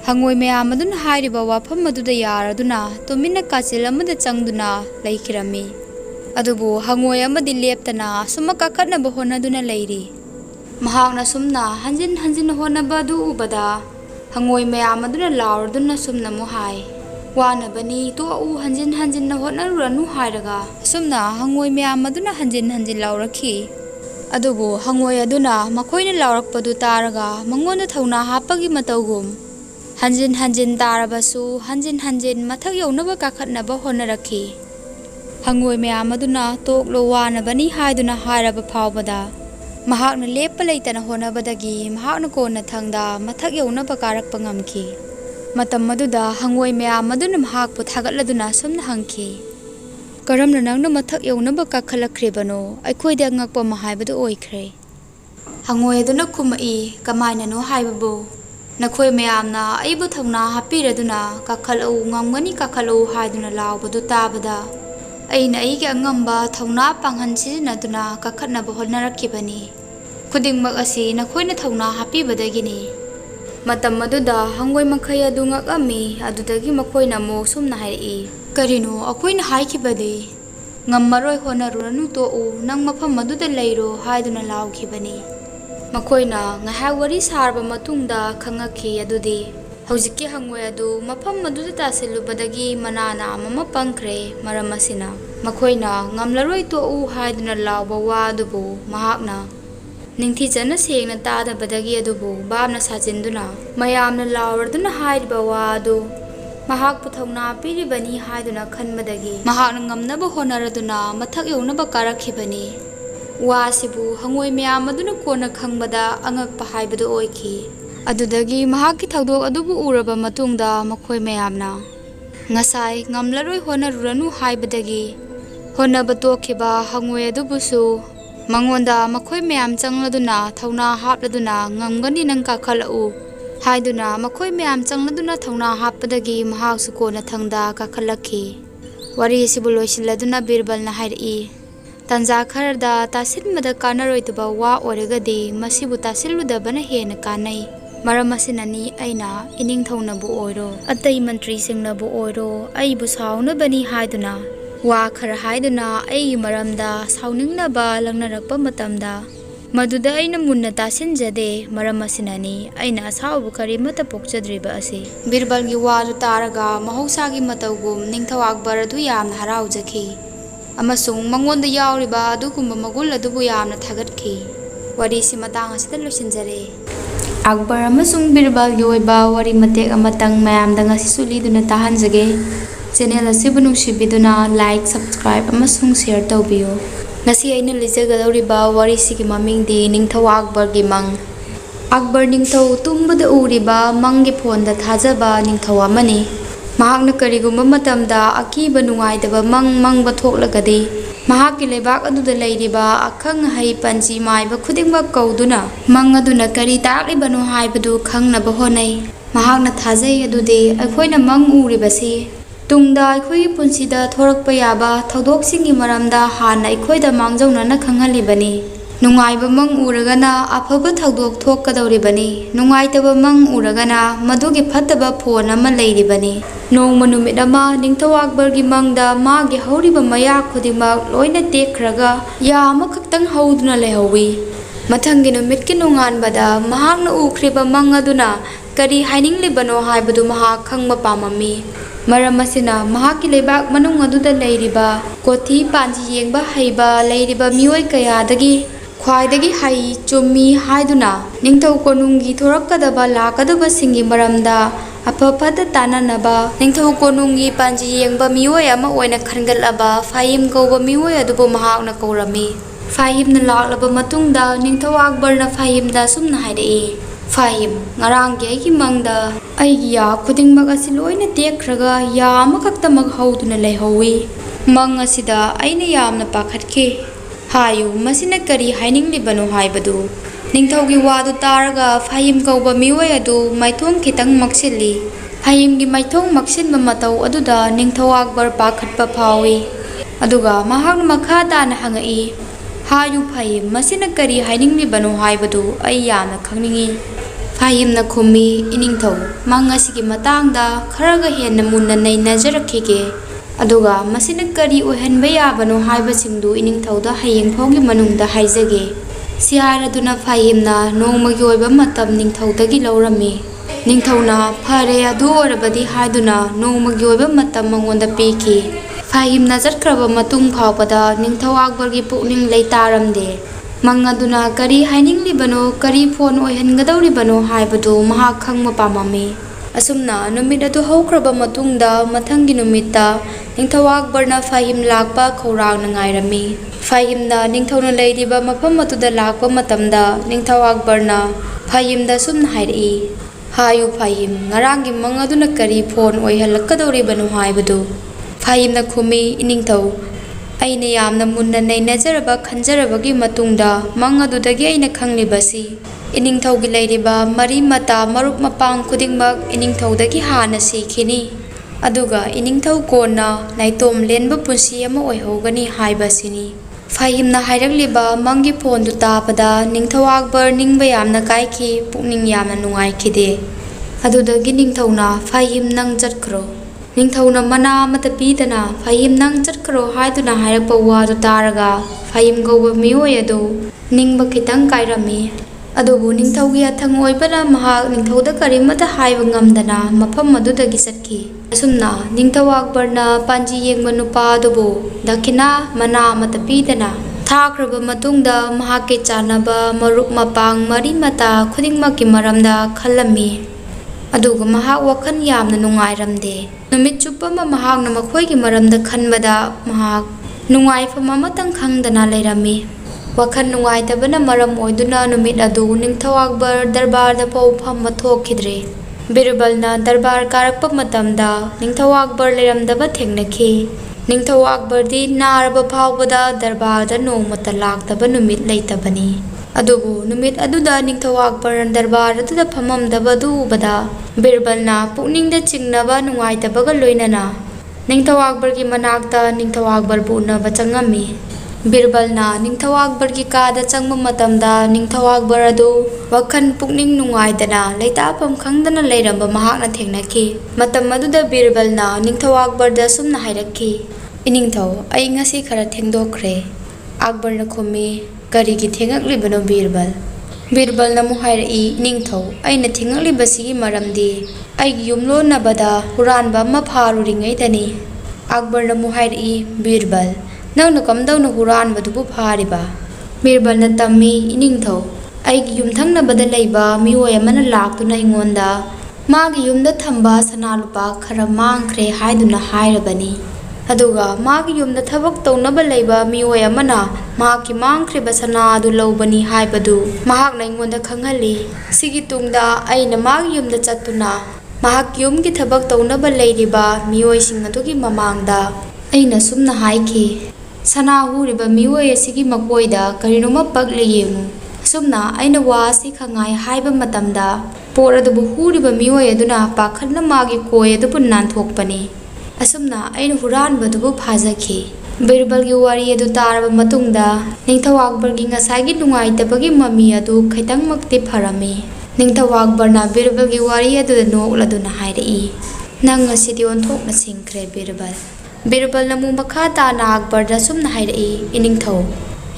ꯍꯪꯉꯣꯏ ꯃꯌꯥꯝ ꯑꯗꯨꯅ ꯍꯥꯏꯔꯤꯕ ꯋꯥꯐꯝ ꯑꯗꯨꯗ ꯌꯥꯔꯗꯨꯅ ꯇꯨꯃꯤꯟꯅ ꯀꯥꯆꯤꯜ ꯑꯃꯗ ꯆꯪꯗꯨꯅ ꯂꯩꯈꯤꯔꯝꯃꯤ꯫ ꯑꯗꯨꯕꯨ ꯍꯪꯉꯣꯏ ꯑꯃꯗꯤ ꯂꯦꯞꯇꯅ ꯁꯨꯝꯃꯛ ꯀꯥꯈꯠꯅꯕ ꯍꯣꯠꯅꯗꯨꯅ ꯂꯩꯔꯤ꯫ ꯃꯍꯥꯛꯅ ꯁꯨꯝꯅ ꯍꯟꯖꯤꯟ ꯍꯟꯖꯤꯟ ꯍꯣꯠꯅꯕ ꯑꯗꯨ ꯎꯕꯗ ꯍꯪꯉꯣꯏ ꯃꯌꯥꯝ ꯑꯗꯨꯅ ꯂꯥꯎꯔꯗꯨꯅ ꯁꯨꯝꯅ ꯑꯃꯨꯛ ꯍꯥꯏ, ꯋꯥꯅꯕꯅꯤ, ꯇꯣꯛꯎ, ꯍꯟꯖꯤꯟ ꯍꯟꯖꯤꯟꯅ ꯍꯣꯠꯅꯔꯨꯔꯅꯨ ꯍꯥꯏꯔꯒ ꯑꯁꯨꯝꯅ ꯍꯪꯉꯣꯏ ꯃꯌꯥꯝ ꯑꯗꯨꯅ ꯍꯟꯖꯤꯟ ꯍꯟꯖꯤꯟ ꯂꯥꯎꯔꯛꯈꯤ꯫ ꯑꯗꯨꯕꯨ ꯍꯪꯉꯣꯏ ꯑꯗꯨꯅ ꯃꯈꯣꯏꯅ ꯂꯥꯎꯔꯛꯄꯗꯨ ꯇꯥꯔꯒ ꯃꯉꯣꯟꯗ ꯊꯧꯅꯥ ꯍꯥꯞꯄꯒꯤ ꯃꯇꯧꯒꯨꯝ ꯍꯟꯖꯤꯟ ꯍꯟꯖꯤൻ ꯇꯥꯔꯕꯁꯨ ꯍꯟꯖꯤꯟ ꯍꯟꯖꯤꯟ ꯃꯊꯛ ꯌꯧꯅꯕ ꯀꯥꯈꯠꯅꯕ ꯍꯣꯠꯅꯔꯛꯈꯤ꯫ ꯍꯪꯉꯣꯏ ꯃꯌꯥꯝ ꯑꯗꯨꯅ ꯇꯣꯛꯂꯣ, ꯋꯥꯅꯕꯅꯤ ꯍꯥꯏꯗꯨꯅ ꯍꯥꯏꯔꯕ ꯐꯥꯎꯕꯗ ꯃꯍꯥꯛꯅ ꯂꯦꯞꯄ ꯂꯩꯇꯅ ꯍꯣꯠꯅꯕꯗꯒꯤ ꯃꯍꯥꯛꯅ ꯀꯣꯟꯅꯊꯪꯗ ꯃꯊꯛ ꯌꯧꯅꯕ ꯀꯥꯔꯛꯄ ꯉꯝꯈꯤ꯫ ꯃꯇꯝ ꯑꯗꯨꯗ ꯍꯪꯉꯣꯏ ꯃꯌꯥꯝ ꯑꯗꯨꯅ ꯃꯍꯥꯛꯄꯨ ꯊꯥꯒꯠꯂꯗꯨꯅ ꯁꯨꯝꯅ ꯍꯪꯈꯤ, ꯀꯔꯝꯅ ꯅꯪꯅ ꯃꯊꯛ ꯌꯧꯅꯕ ꯀꯥꯈꯠꯂꯛꯈ꯭ꯔꯤꯕꯅꯣ? ꯑꯩꯈꯣꯏꯗ ꯑꯉꯛꯄ ꯑꯃ ꯍꯥꯏꯕꯗꯨ ꯑꯣꯏꯈ꯭ꯔꯦ꯫ ꯍꯪꯉꯣꯏ ꯑꯗꯨꯅ ꯈꯨꯝꯃꯛꯏ, ꯀꯃꯥꯏꯅꯅꯣ ꯍꯥꯏꯕꯕꯨ, ꯅꯈꯣꯏ ꯃꯌꯥꯝꯅ ꯑꯩꯕꯨ ꯊꯧꯅꯥ ꯍꯥꯞꯄꯤꯔꯗꯨꯅ ꯀꯥꯈꯠꯂꯛꯎ, ꯉꯝꯒꯅꯤ ꯀꯥꯈꯠꯂꯛꯎ ꯍꯥꯏꯗꯨꯅ ꯂꯥꯎꯕꯗꯨ ꯇꯥꯕꯗ ꯑꯩꯅ ꯑꯩꯒꯤ ꯑꯉꯝꯕ ꯊꯧꯅꯥ ꯄꯥꯡꯒꯜ ꯁꯤꯖꯤꯟꯅꯗꯨꯅ ꯀꯥꯈꯠꯅꯕ ꯍꯣꯠꯅꯔꯛꯈꯤꯕꯅꯤ꯫ ꯈꯨꯗꯤꯡꯃꯛ ꯑꯁꯤ ꯅꯈꯣꯏꯅ ꯊꯧꯅꯥ ꯍꯥꯞꯄꯤꯕꯗꯒꯤꯅꯤ꯫ Matam aduda hangoi makhai adu ngakami adudagi makhoi na mo sumna hairi. Karino akoi na haikibade. Ngammaroi honaruranu to u nang mafam aduda leiro haiduna laukibani. Makhoi na ngahai wari sarba matungda khangakhi adudi. Hojikki hangoi adu mafam aduda tasilubadagi manana mama pangkre maramasina. Makhoi na ngamlaroi to u haiduna lauba wa adubu mahakna. Ningthi jana sengna tada badagi adubu babna sajinduna mayamna lawarduna haidba wa adu mahak puthongna piribani haiduna khanmadagi mahakna ngamnaba honaraduna mathak yonaba karakhibani wa sibu hangoi myam aduna kona khangbada angakpa haibadu oikhi adudagi mahakki thawdok adubu uraba matungda makhoi mayamna ngasai ngamlaroi honaruranu haibadagi honaba tokhiba hangoi adubusu Mangonda makhoi mayam changladuna thauna hapladuna ngamgani nang kakhalau haiduna makhoi mayam changladuna thauna happadagi mahak sukona thangda kakhalakhi wari sibu loisilladuna birbal na hairi tanja kharda tasilmada kanaroi tuba wa oregadi masibu tasiludabana hena kanai maramasinani aina ining thawna bu oiro atai mantri singna bu oiro ai bu sauna bani haiduna wa khara haiduna ai maramda sauningnaba langnarakpa matamda maduda aina munna tasinjade maramasinani aina asaubu karimata pokchadriba ase birbalgi walu taraga mahausagi matawgum ningthaw akbar adu yamna haraujaki amasung mangonda yauriba adugumba magul adubu yamna thagatki wari si matang asida losinjare akbar amasung birbalgi oiba wari matek amatang mayamda ngasi suliduna tahanjage channel asibu nungsibiduna like subscribe amasung share tawbiyo ngasi aina lijagadawriba wari sigi maming di ningthaw akbar gi mang akbar ningthaw tumbada uriba mangi phone da thajaba ningthaw amani mahakna karigumba matamda akiba nungaidaba mangba thoklagadi mahakki lebak aduda leiriba akhang hai panji maiba khudingba kauduna mang aduna kari taklibanu haibadu khangnaba honai mahakna thajai adudi akhoina mang uribasi tungda akhoi punsida thorakpa yaba thawdoksingi maramda hana akhoi mangjaunana khanghalibani nungaiba mang uragana afaba thawdok thokkadawribani nungaitaba mang uragana madugi phattaba phone ama leiribani nongma numit ama ningthaw akbargi mangda magi hauriba maya khudingmak loina tekkhraga ya ama khaktang hauduna lehawi mathangi numitki nunganbada mahakna ukhriba mang aduna kari haininglibano haibadu mahak khangma pamami Maramasina mahaki lebak manung aduda leiriba kothi panji yengba haiba leiriba mioi kayadagi khwaidagi hai chummi haiduna ningthaw konungi thorakkadaba lakadaba singi maramda aphaphat tananaba ningthaw konungi panji yengba mioi ama oina khangalaba fahim kauba mioi adubu mahakna kaurami fahimna laklaba matungda ningthaw akbarna fahimda sumna haidai Fahim ngarang gi mangda aigi ya khudingmak asi loina tekkhraga ya amakaktamak hauduna lehawi mang asida aina yamna pakhatkhe hayu masina kari haininglibanu haibadu ningthawgi wadu taraga fahim kauba mioi adu maithong khitang maksilli fahimgi maithong maksinba mataw aduda ningthaw akbar pakhatpa phawi aduga mahakna makha tana hangai hayu fahim masina kari haininglibanu haibadu ai yamna khangningi Fahimna khumi iningthaw mangasigi matangda kharaga henna munna nainajarakkhige aduga masina kari oihanba yabano haibasingdu iningthawda hayeng phawgi manungda haijage siharaduna fahimna nongmagi oiba matam ningthawdagi laurami ningthawna phare adu orabadi haiduna nongmagi oiba matam mangonda piki fahimna jarkraba matung phawpada ningthaw akbargi pukning leitaramde mangaduna kari haininglibano kari phone oihangadawribano haibadu mahak khangma pamami asumna numit adu haukraba matungda mathangi numitta ningthaw akbarna fahim lakpa khawrang na ngairami fahimna ningthawna leiriba mafam atuda lakpa matamda ningthaw akbarna fahimda sumna hairi hayu fahim ngarangi mangaduna kari phone oihalakadawribano haibadu fahimna khumi iningthaw aina yamna munna nainajaraba khanjarabagi matungda mang adudagi aina khanglibasi iningthawgi leiriba mari mata marup mapang khudingmak iningthawdagi hana sikhini aduga iningthau kona naitom lenba punsi ama oihogani haibasini ꯐꯥꯍꯤꯝꯅ ꯍꯥꯏꯔꯛꯂꯤꯕ ꯃꯪꯒꯤ ꯐꯣꯟꯗꯨ ꯇꯥꯕꯗ ꯅꯤꯡꯊꯧ ꯑꯛꯕꯔ ꯅꯤꯡꯕ ꯌꯥꯝꯅ ꯀꯥꯏꯈꯤ, ꯄꯨꯛꯅꯤꯡ ꯌꯥꯝꯅ ꯅꯨꯡꯉꯥꯏꯈꯤꯗꯦ꯫ ꯑꯗꯨꯗꯒꯤ ꯅꯤꯡꯊꯧꯅ ꯐꯥꯍꯤꯝ ꯅꯪ ꯆꯠꯈ꯭ꯔꯣ, ꯅꯤꯡꯊꯧꯅ ꯃꯅꯥ ꯑꯃꯠꯇ ꯄꯤꯗꯅ ꯐꯥꯍꯤꯝ ꯅꯪ ꯆꯠꯈ꯭ꯔꯣ ꯍꯥꯏꯗꯨꯅ ꯍꯥꯏꯔꯛꯄ ꯋꯥꯗꯨ ꯇꯥꯔꯒ ꯐꯥꯍꯤꯝ ꯀꯧꯕ ꯃꯤꯑꯣꯏ ꯑꯗꯨ ꯅꯤꯡꯕ ꯈꯤꯇꯪ ꯀꯥꯏꯔꯝꯃꯤ꯫ ꯑꯗꯨꯕꯨ ꯅꯤꯡꯊꯧꯒꯤ ꯌꯥꯊꯪ ꯑꯣꯏꯕꯅ ꯃꯍꯥꯛ ꯅꯤꯡꯊꯧꯗ ꯀꯔꯤꯃꯠꯇ ꯍꯥꯏꯕ ꯉꯝꯗꯅ ꯃꯐꯝ ꯑꯗꯨꯗꯒꯤ ꯆꯠꯈꯤ꯫ ꯑꯁꯨꯝꯅ ꯅꯤꯡꯊꯧ ꯑꯛꯕꯔꯅ ꯄꯥꯟꯖꯤ ꯌꯦꯡꯕ ꯅꯨꯄꯥ ꯑꯗꯨꯕꯨ ꯗꯈꯤꯅꯥ ꯃꯅꯥ ꯑꯃꯠꯇ ꯄꯤꯗꯅ ꯊꯥꯈ꯭ꯔꯕ ꯃꯇꯨꯡꯗ ꯃꯍꯥꯛꯀꯤ ꯆꯥꯟꯅꯕ ꯃꯔꯨꯞ ꯃꯄꯥꯡ ꯃꯔꯤ ꯃꯇꯥ ꯈꯨꯗꯤꯡꯃꯛꯀꯤ ꯃꯔꯝꯗ ꯈꯜꯂꯝꯃꯤ꯫ ꯑꯗꯨꯒ ꯃꯍꯥꯛ ꯋꯥꯈꯜ ꯌꯥꯝꯅ ꯅꯨꯡꯉꯥꯏꯔꯝꯗꯦ꯫ ꯅꯨꯃꯤꯠ ꯆꯨꯞꯄ ꯑꯃ ꯃꯍꯥꯛꯅ ꯃꯈꯣꯏꯒꯤ ꯃꯔꯝꯗ ꯈꯟꯕꯗ ꯃꯍꯥꯛ ꯅꯨꯡꯉꯥꯏꯐꯝ ꯑꯃꯇꯪ ꯈꯪꯗꯅ ꯂꯩꯔꯝꯃꯤ꯫ ꯋꯥꯈꯜ ꯅꯨꯡꯉꯥꯏꯇꯕꯅ ꯃꯔꯝ ꯑꯣꯏꯗꯨꯅ ꯅꯨꯃꯤꯠ ꯑꯗꯨ ꯅꯤꯡꯊꯧ ꯑꯛꯕꯔ ꯗꯔꯕꯥꯔꯗ ꯐꯥꯎ ꯐꯝꯕ ꯊꯣꯛꯈꯤꯗ꯭ꯔꯦ꯫ ꯕꯤꯔꯕꯜꯅ ꯗꯔꯕꯥꯔ ꯀꯥꯔꯛꯄ ꯃꯇꯝꯗ ꯅꯤꯡꯊꯧ ꯑꯛꯕꯔ ꯂꯩꯔꯝꯗꯕ ꯊꯦꯡꯅꯈꯤ꯫ ꯅꯤꯡꯊꯧ ꯑꯛꯕꯔꯗꯤ ꯅꯥꯔꯕ ꯐꯥꯎꯕꯗ ꯗꯔꯕꯥꯔꯗ ꯅꯣꯡꯃꯇ ꯂꯥꯛꯇꯕ ꯅꯨꯃꯤꯠ ꯂꯩꯇꯕꯅꯤ꯫ ꯑꯗꯨꯕꯨ ꯅꯨꯃꯤꯠ ꯑꯗꯨꯗ ꯅꯤꯡꯊꯧ ꯑꯛꯕꯔꯅ ꯗꯔꯕꯥꯔ ꯑꯗꯨꯗ ꯐꯝꯃꯝꯗꯕꯗꯨ ꯎꯕꯗ ꯕꯤꯔꯕꯜꯅ ꯄꯨꯛꯅꯤꯡꯗ ꯆꯤꯡꯅꯕ ꯅꯨꯡꯉꯥꯏꯇꯕꯒ ꯂꯣꯏꯅꯅ ꯅꯤꯡꯊꯧ ꯑꯛꯕꯔꯒꯤ ꯃꯅꯥꯛꯇ ꯅꯤꯡꯊꯧ ꯑꯛꯕꯔꯕꯨ ꯎꯅꯕ ꯆꯪꯉꯝꯃꯤ꯫ ꯕꯤꯔꯕꯜꯅ ꯅꯤꯡꯊꯧ ꯑꯛꯕꯔꯒꯤ ꯀꯥꯗ ꯆꯪꯕ ꯃꯇꯝꯗ ꯅꯤꯡꯊꯧ ꯑꯛꯕꯔ ꯑꯗꯨ ꯋꯥꯈꯜ ꯄꯨꯛꯅꯤꯡ ꯅꯨꯡꯉꯥꯏꯗꯅ ꯂꯩꯇꯥꯐꯝ ꯈꯪꯗꯅ ꯂꯩꯔꯝꯕ ꯃꯍꯥꯛꯅ ꯊꯦꯡꯅꯈꯤ꯫ ꯃꯇꯝ ꯑꯗꯨꯗ ꯕꯤꯔꯕꯜꯅ ꯅꯤꯡꯊꯧ ꯑꯛꯕꯔꯗ ꯑꯁꯨꯝꯅ ꯍꯥꯏꯔꯛꯈꯤ, ꯏꯅꯤꯡꯊꯧ, ꯑꯩ ꯉꯁꯤ ꯈꯔ ꯊꯦꯡꯗꯣꯛꯈ꯭ꯔꯦ꯫ ꯑꯛꯕꯔꯅ ꯈꯨꯝꯃꯤ, ꯀꯔꯤꯒꯤ ꯊꯦꯡꯉꯛꯂꯤꯕꯅꯣ ꯕꯤꯔꯕꯜ? ꯕꯤꯔꯕꯜꯅ ꯑꯃꯨꯛ ꯍꯥꯏꯔꯛꯏ, ꯏꯅꯤꯡꯊꯧ, ꯑꯩꯅ ꯊꯦꯡꯉꯛꯂꯤꯕꯁꯤꯒꯤ ꯃꯔꯝꯗꯤ ꯑꯩꯒꯤ ꯌꯨꯝꯂꯣꯟꯅꯕꯗ ꯍꯨꯔꯥꯟꯕ ꯑꯃ ꯐꯥꯔꯨꯔꯤꯉꯩꯗꯅꯤ꯫ ꯑꯛꯕꯔꯅ ꯑꯃꯨꯛ ꯍꯥꯏꯔꯛꯏ, ꯕꯤꯔꯕꯜ, ꯅꯪꯅ ꯀꯝꯗꯧꯅ ꯍꯨꯔꯥꯟꯕꯗꯨꯕꯨ ꯐꯥꯔꯤꯕ? ꯕꯤꯔꯕꯜꯅ ꯇꯝꯃꯤ, ꯏꯅꯤꯡꯊꯧ, ꯑꯩꯒꯤ ꯌꯨꯝꯊꯪꯅꯕꯗ ꯂꯩꯕ ꯃꯤꯑꯣꯏ ꯑꯃꯅ ꯂꯥꯛꯇꯨꯅ ꯑꯩꯉꯣꯟꯗ ꯃꯥꯒꯤ ꯌꯨꯝꯗ ꯊꯝꯕ ꯁꯅꯥ ꯂꯨꯄꯥ ꯈꯔ ꯃꯥꯡꯈ꯭ꯔꯦ ꯍꯥꯏꯗꯨꯅ ꯍꯥꯏꯔꯕꯅꯤ꯫ ꯑꯗꯨꯒ ꯃꯥꯒꯤ ꯌꯨꯝꯗ ꯊꯕꯛ ꯇꯧꯅꯕ ꯂꯩꯕ ꯃꯤꯑꯣꯏ ꯑꯃꯅ ꯃꯍꯥꯛꯀꯤ ꯃꯥꯡꯈ꯭ꯔꯤꯕ ꯁꯅꯥ ꯑꯗꯨ ꯂꯧꯕꯅꯤ ꯍꯥꯏꯕꯗꯨ ꯃꯍꯥꯛꯅ ꯑꯩꯉꯣꯟꯗ ꯈꯪꯍꯜꯂꯤ꯫ ꯁꯤꯒꯤ ꯇꯨꯡꯗ ꯑꯩꯅ ꯃꯥꯒꯤ ꯌꯨꯝꯗ ꯆꯠꯇꯨꯅ ꯃꯍꯥꯛꯀꯤ ꯌꯨꯝꯒꯤ ꯊꯕꯛ ꯇꯧꯅꯕ ꯂꯩꯔꯤꯕ ꯃꯤꯑꯣꯏꯁꯤꯡ ꯑꯗꯨꯒꯤ ꯃꯃꯥꯡꯗ ꯑꯩꯅ ꯁꯨꯝꯅ ꯍꯥꯏꯈꯤ, ꯁꯅꯥ ꯍꯨꯔꯤꯕ ꯃꯤꯑꯣꯏ ꯑꯁꯤꯒꯤ ꯃꯀꯣꯏꯗ ꯀꯔꯤꯅꯣꯃ ꯄꯛꯂꯤ ꯌꯦꯡꯉꯨ꯫ ꯑꯁꯨꯝꯅ ꯑꯩꯅ ꯋꯥ ꯑꯁꯤ ꯈꯪꯉꯥꯏ ꯍꯥꯏꯕ ꯃꯇꯝꯗ ꯄꯣꯠ ꯑꯗꯨꯕꯨ ꯍꯨꯔꯤꯕ ꯃꯤꯑꯣꯏ ꯑꯗꯨꯅ ꯄꯥꯈꯠꯅ ꯃꯥꯒꯤ ꯀꯣꯏ ꯑꯗꯨꯕꯨ ꯅꯥꯟꯊꯣꯛꯄꯅꯤ꯫ ꯑꯁꯨꯝꯅ ꯑꯩꯅ ꯍꯨꯔꯥꯟꯕꯗꯨꯕꯨ ꯐꯥꯖꯈꯤ꯫ ꯕꯤꯔꯕꯜꯒꯤ ꯋꯥꯔꯤ ꯑꯗꯨ ꯇꯥꯔꯕ ꯃꯇꯨꯡꯗ ꯅꯤꯡꯊꯧ ꯑꯛꯕꯔꯒꯤ ꯉꯁꯥꯏꯒꯤ ꯅꯨꯡꯉꯥꯏꯇꯕꯒꯤ ꯃꯃꯤ ꯑꯗꯨ ꯈꯤꯇꯪꯃꯛꯇꯤ ꯐꯔꯝꯃꯤ꯫ ꯅꯤꯡꯊꯧ ꯑꯛꯕꯔꯅ ꯕꯤꯔꯕꯜꯒꯤ ꯋꯥꯔꯤ ꯑꯗꯨꯗ ꯅꯣꯛꯂꯗꯨꯅ ꯍꯥꯏꯔꯛꯏ, ꯅꯪ ꯉꯁꯤꯗꯤ ꯑꯣꯟꯊꯣꯛꯅ ꯁꯤꯡꯈ꯭ꯔꯦ ꯕꯤꯔꯕꯜ꯫ ꯕꯤꯔꯕꯜꯅ ꯑꯃꯨꯛ ꯃꯈꯥ ꯇꯥꯅ ꯑꯛꯕꯔꯗ ꯑꯁꯨꯝꯅ ꯍꯥꯏꯔꯛꯏ, ꯏꯅꯤꯡꯊꯧ,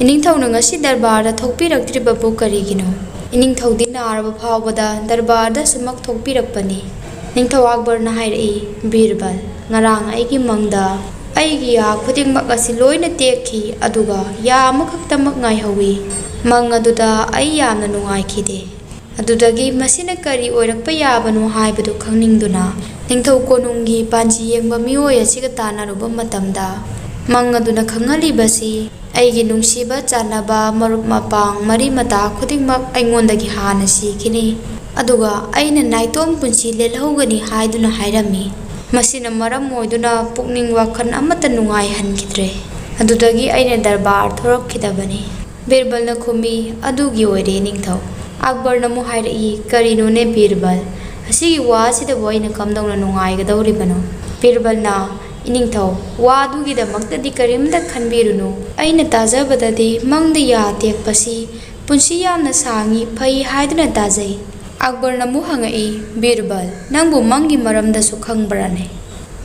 ꯏꯅꯤꯡꯊꯧꯅ ꯉꯁꯤ ꯗꯔꯕꯥꯔꯗ ꯊꯣꯛꯄꯤꯔꯛꯇ꯭ꯔꯤꯕꯕꯨ ꯀꯔꯤꯒꯤꯅꯣ? ꯏꯅꯤꯡꯊꯧꯗꯤ ꯅꯥꯔꯕ ꯐꯥꯎꯕꯗ ꯗꯔꯕꯥꯔꯗ ꯑꯁꯨꯃꯛ ꯊꯣꯛꯄꯤꯔꯛꯄꯅꯤ꯫ ꯅꯤꯡꯊꯧ ꯑꯛꯕꯔꯅ ꯍꯥꯏꯔꯛꯏ, ꯕꯤꯔꯕꯜ, ꯉꯔꯥꯡ ꯑꯩꯒꯤ ꯃꯪꯗ ꯑꯩꯒꯤ ꯌꯥ ꯈꯨꯗꯤꯡꯃꯛ ꯑꯁꯤ ꯂꯣꯏꯅ ꯇꯦꯛꯈꯤ ꯑꯗꯨꯒ ꯌꯥ ꯑꯃꯈꯛꯇꯃꯛ ꯉꯥꯏꯍꯧꯏ꯫ ꯃꯪ ꯑꯗꯨꯗ ꯑꯩ ꯌꯥꯝꯅ ꯅꯨꯡꯉꯥꯏꯈꯤꯗꯦ꯫ ꯑꯗꯨꯗꯒꯤ ꯃꯁꯤꯅ ꯀꯔꯤ ꯑꯣꯏꯔꯛꯄ ꯌꯥꯕꯅꯣ ꯍꯥꯏꯕꯗꯨ ꯈꯪꯅꯤꯡꯗꯨꯅ ꯅꯤꯡꯊꯧ ꯀꯣꯅꯨꯡꯒꯤ ꯄꯥꯟꯖꯤ ꯌꯦꯡꯕ ꯃꯤꯑꯣꯏ ꯑꯁꯤꯒ ꯇꯥꯟꯅꯔꯨꯕ ꯃꯇꯝꯗ ꯃꯪ ꯑꯗꯨꯅ ꯈꯪꯍꯜꯂꯤꯕꯁꯤ ꯑꯩꯒꯤ ꯅꯨꯡꯁꯤꯕ ꯆꯥꯟꯅꯕ ꯃꯔꯨꯞ ꯃꯄꯥꯡ ꯃꯔꯤ ꯃꯇꯥ ꯈꯨꯗꯤꯡꯃꯛ ꯑꯩꯉꯣꯟꯗꯒꯤ ꯍꯥꯟꯅ ꯁꯤꯈꯤꯅꯤ, ꯑꯗꯨꯒ ꯑꯩꯅ ꯅꯥꯏꯇꯣꯝ ꯄꯨꯟꯁꯤ ꯂꯦꯜꯍꯧꯒꯅꯤ ꯍꯥꯏꯗꯨꯅ ꯍꯥꯏꯔꯝꯃꯤ꯫ ꯃꯁꯤꯅ ꯃꯔꯝ ꯑꯣꯏꯗꯨꯅ ꯄꯨꯛꯅꯤꯡ ꯋꯥꯈꯜ ꯑꯃꯠꯇ ꯅꯨꯡꯉꯥꯏꯍꯟꯈꯤꯗ꯭ꯔꯦ꯫ ꯑꯗꯨꯗꯒꯤ ꯑꯩꯅ ꯗꯔꯕꯥꯔ ꯊꯣꯔꯛꯈꯤꯗꯕꯅꯤ꯫ ꯕꯤꯔꯕꯜꯅ ꯈꯨꯝꯃꯤ, ꯑꯗꯨꯒꯤ ꯑꯣꯏꯔꯦ ꯅꯤꯡꯊꯧ꯫ ꯑꯛꯕꯔꯅ ꯑꯃꯨꯛ ꯍꯥꯏꯔꯛꯏ, ꯀꯔꯤꯅꯣꯅꯦ ꯕꯤꯔꯕꯜ, ꯑꯁꯤꯒꯤ ꯋꯥ ꯑꯁꯤꯗꯕꯨ ꯑꯩꯅ ꯀꯝꯗꯧꯅ ꯅꯨꯡꯉꯥꯏꯒꯗꯧꯔꯤꯕꯅꯣ? ꯕꯤꯔꯕꯜꯅ, ꯏꯅꯤꯡꯊꯧ, ꯋꯥ ꯑꯗꯨꯒꯤꯗꯃꯛꯇꯗꯤ ꯀꯔꯤꯝꯇ ꯈꯟꯕꯤꯔꯨꯅꯨ꯫ ꯑꯩꯅ ꯇꯥꯖꯕꯗꯗꯤ ꯃꯪꯗ ꯌꯥ ꯇꯦꯛꯄꯁꯤ ꯄꯨꯟꯁꯤ ꯌꯥꯝꯅ ꯁꯥꯡꯏ ꯐꯩ ꯍꯥꯏꯗꯨꯅ ꯇꯥꯖꯩ꯫ ꯑꯛꯕꯔꯅ ꯑꯃꯨꯛ ꯍꯪꯉꯛꯏ, ꯕꯤꯔꯕꯜ, ꯅꯪꯕꯨ ꯃꯪꯒꯤ ꯃꯔꯝꯗꯁꯨ ꯈꯪꯕ꯭ꯔꯥꯅꯦ?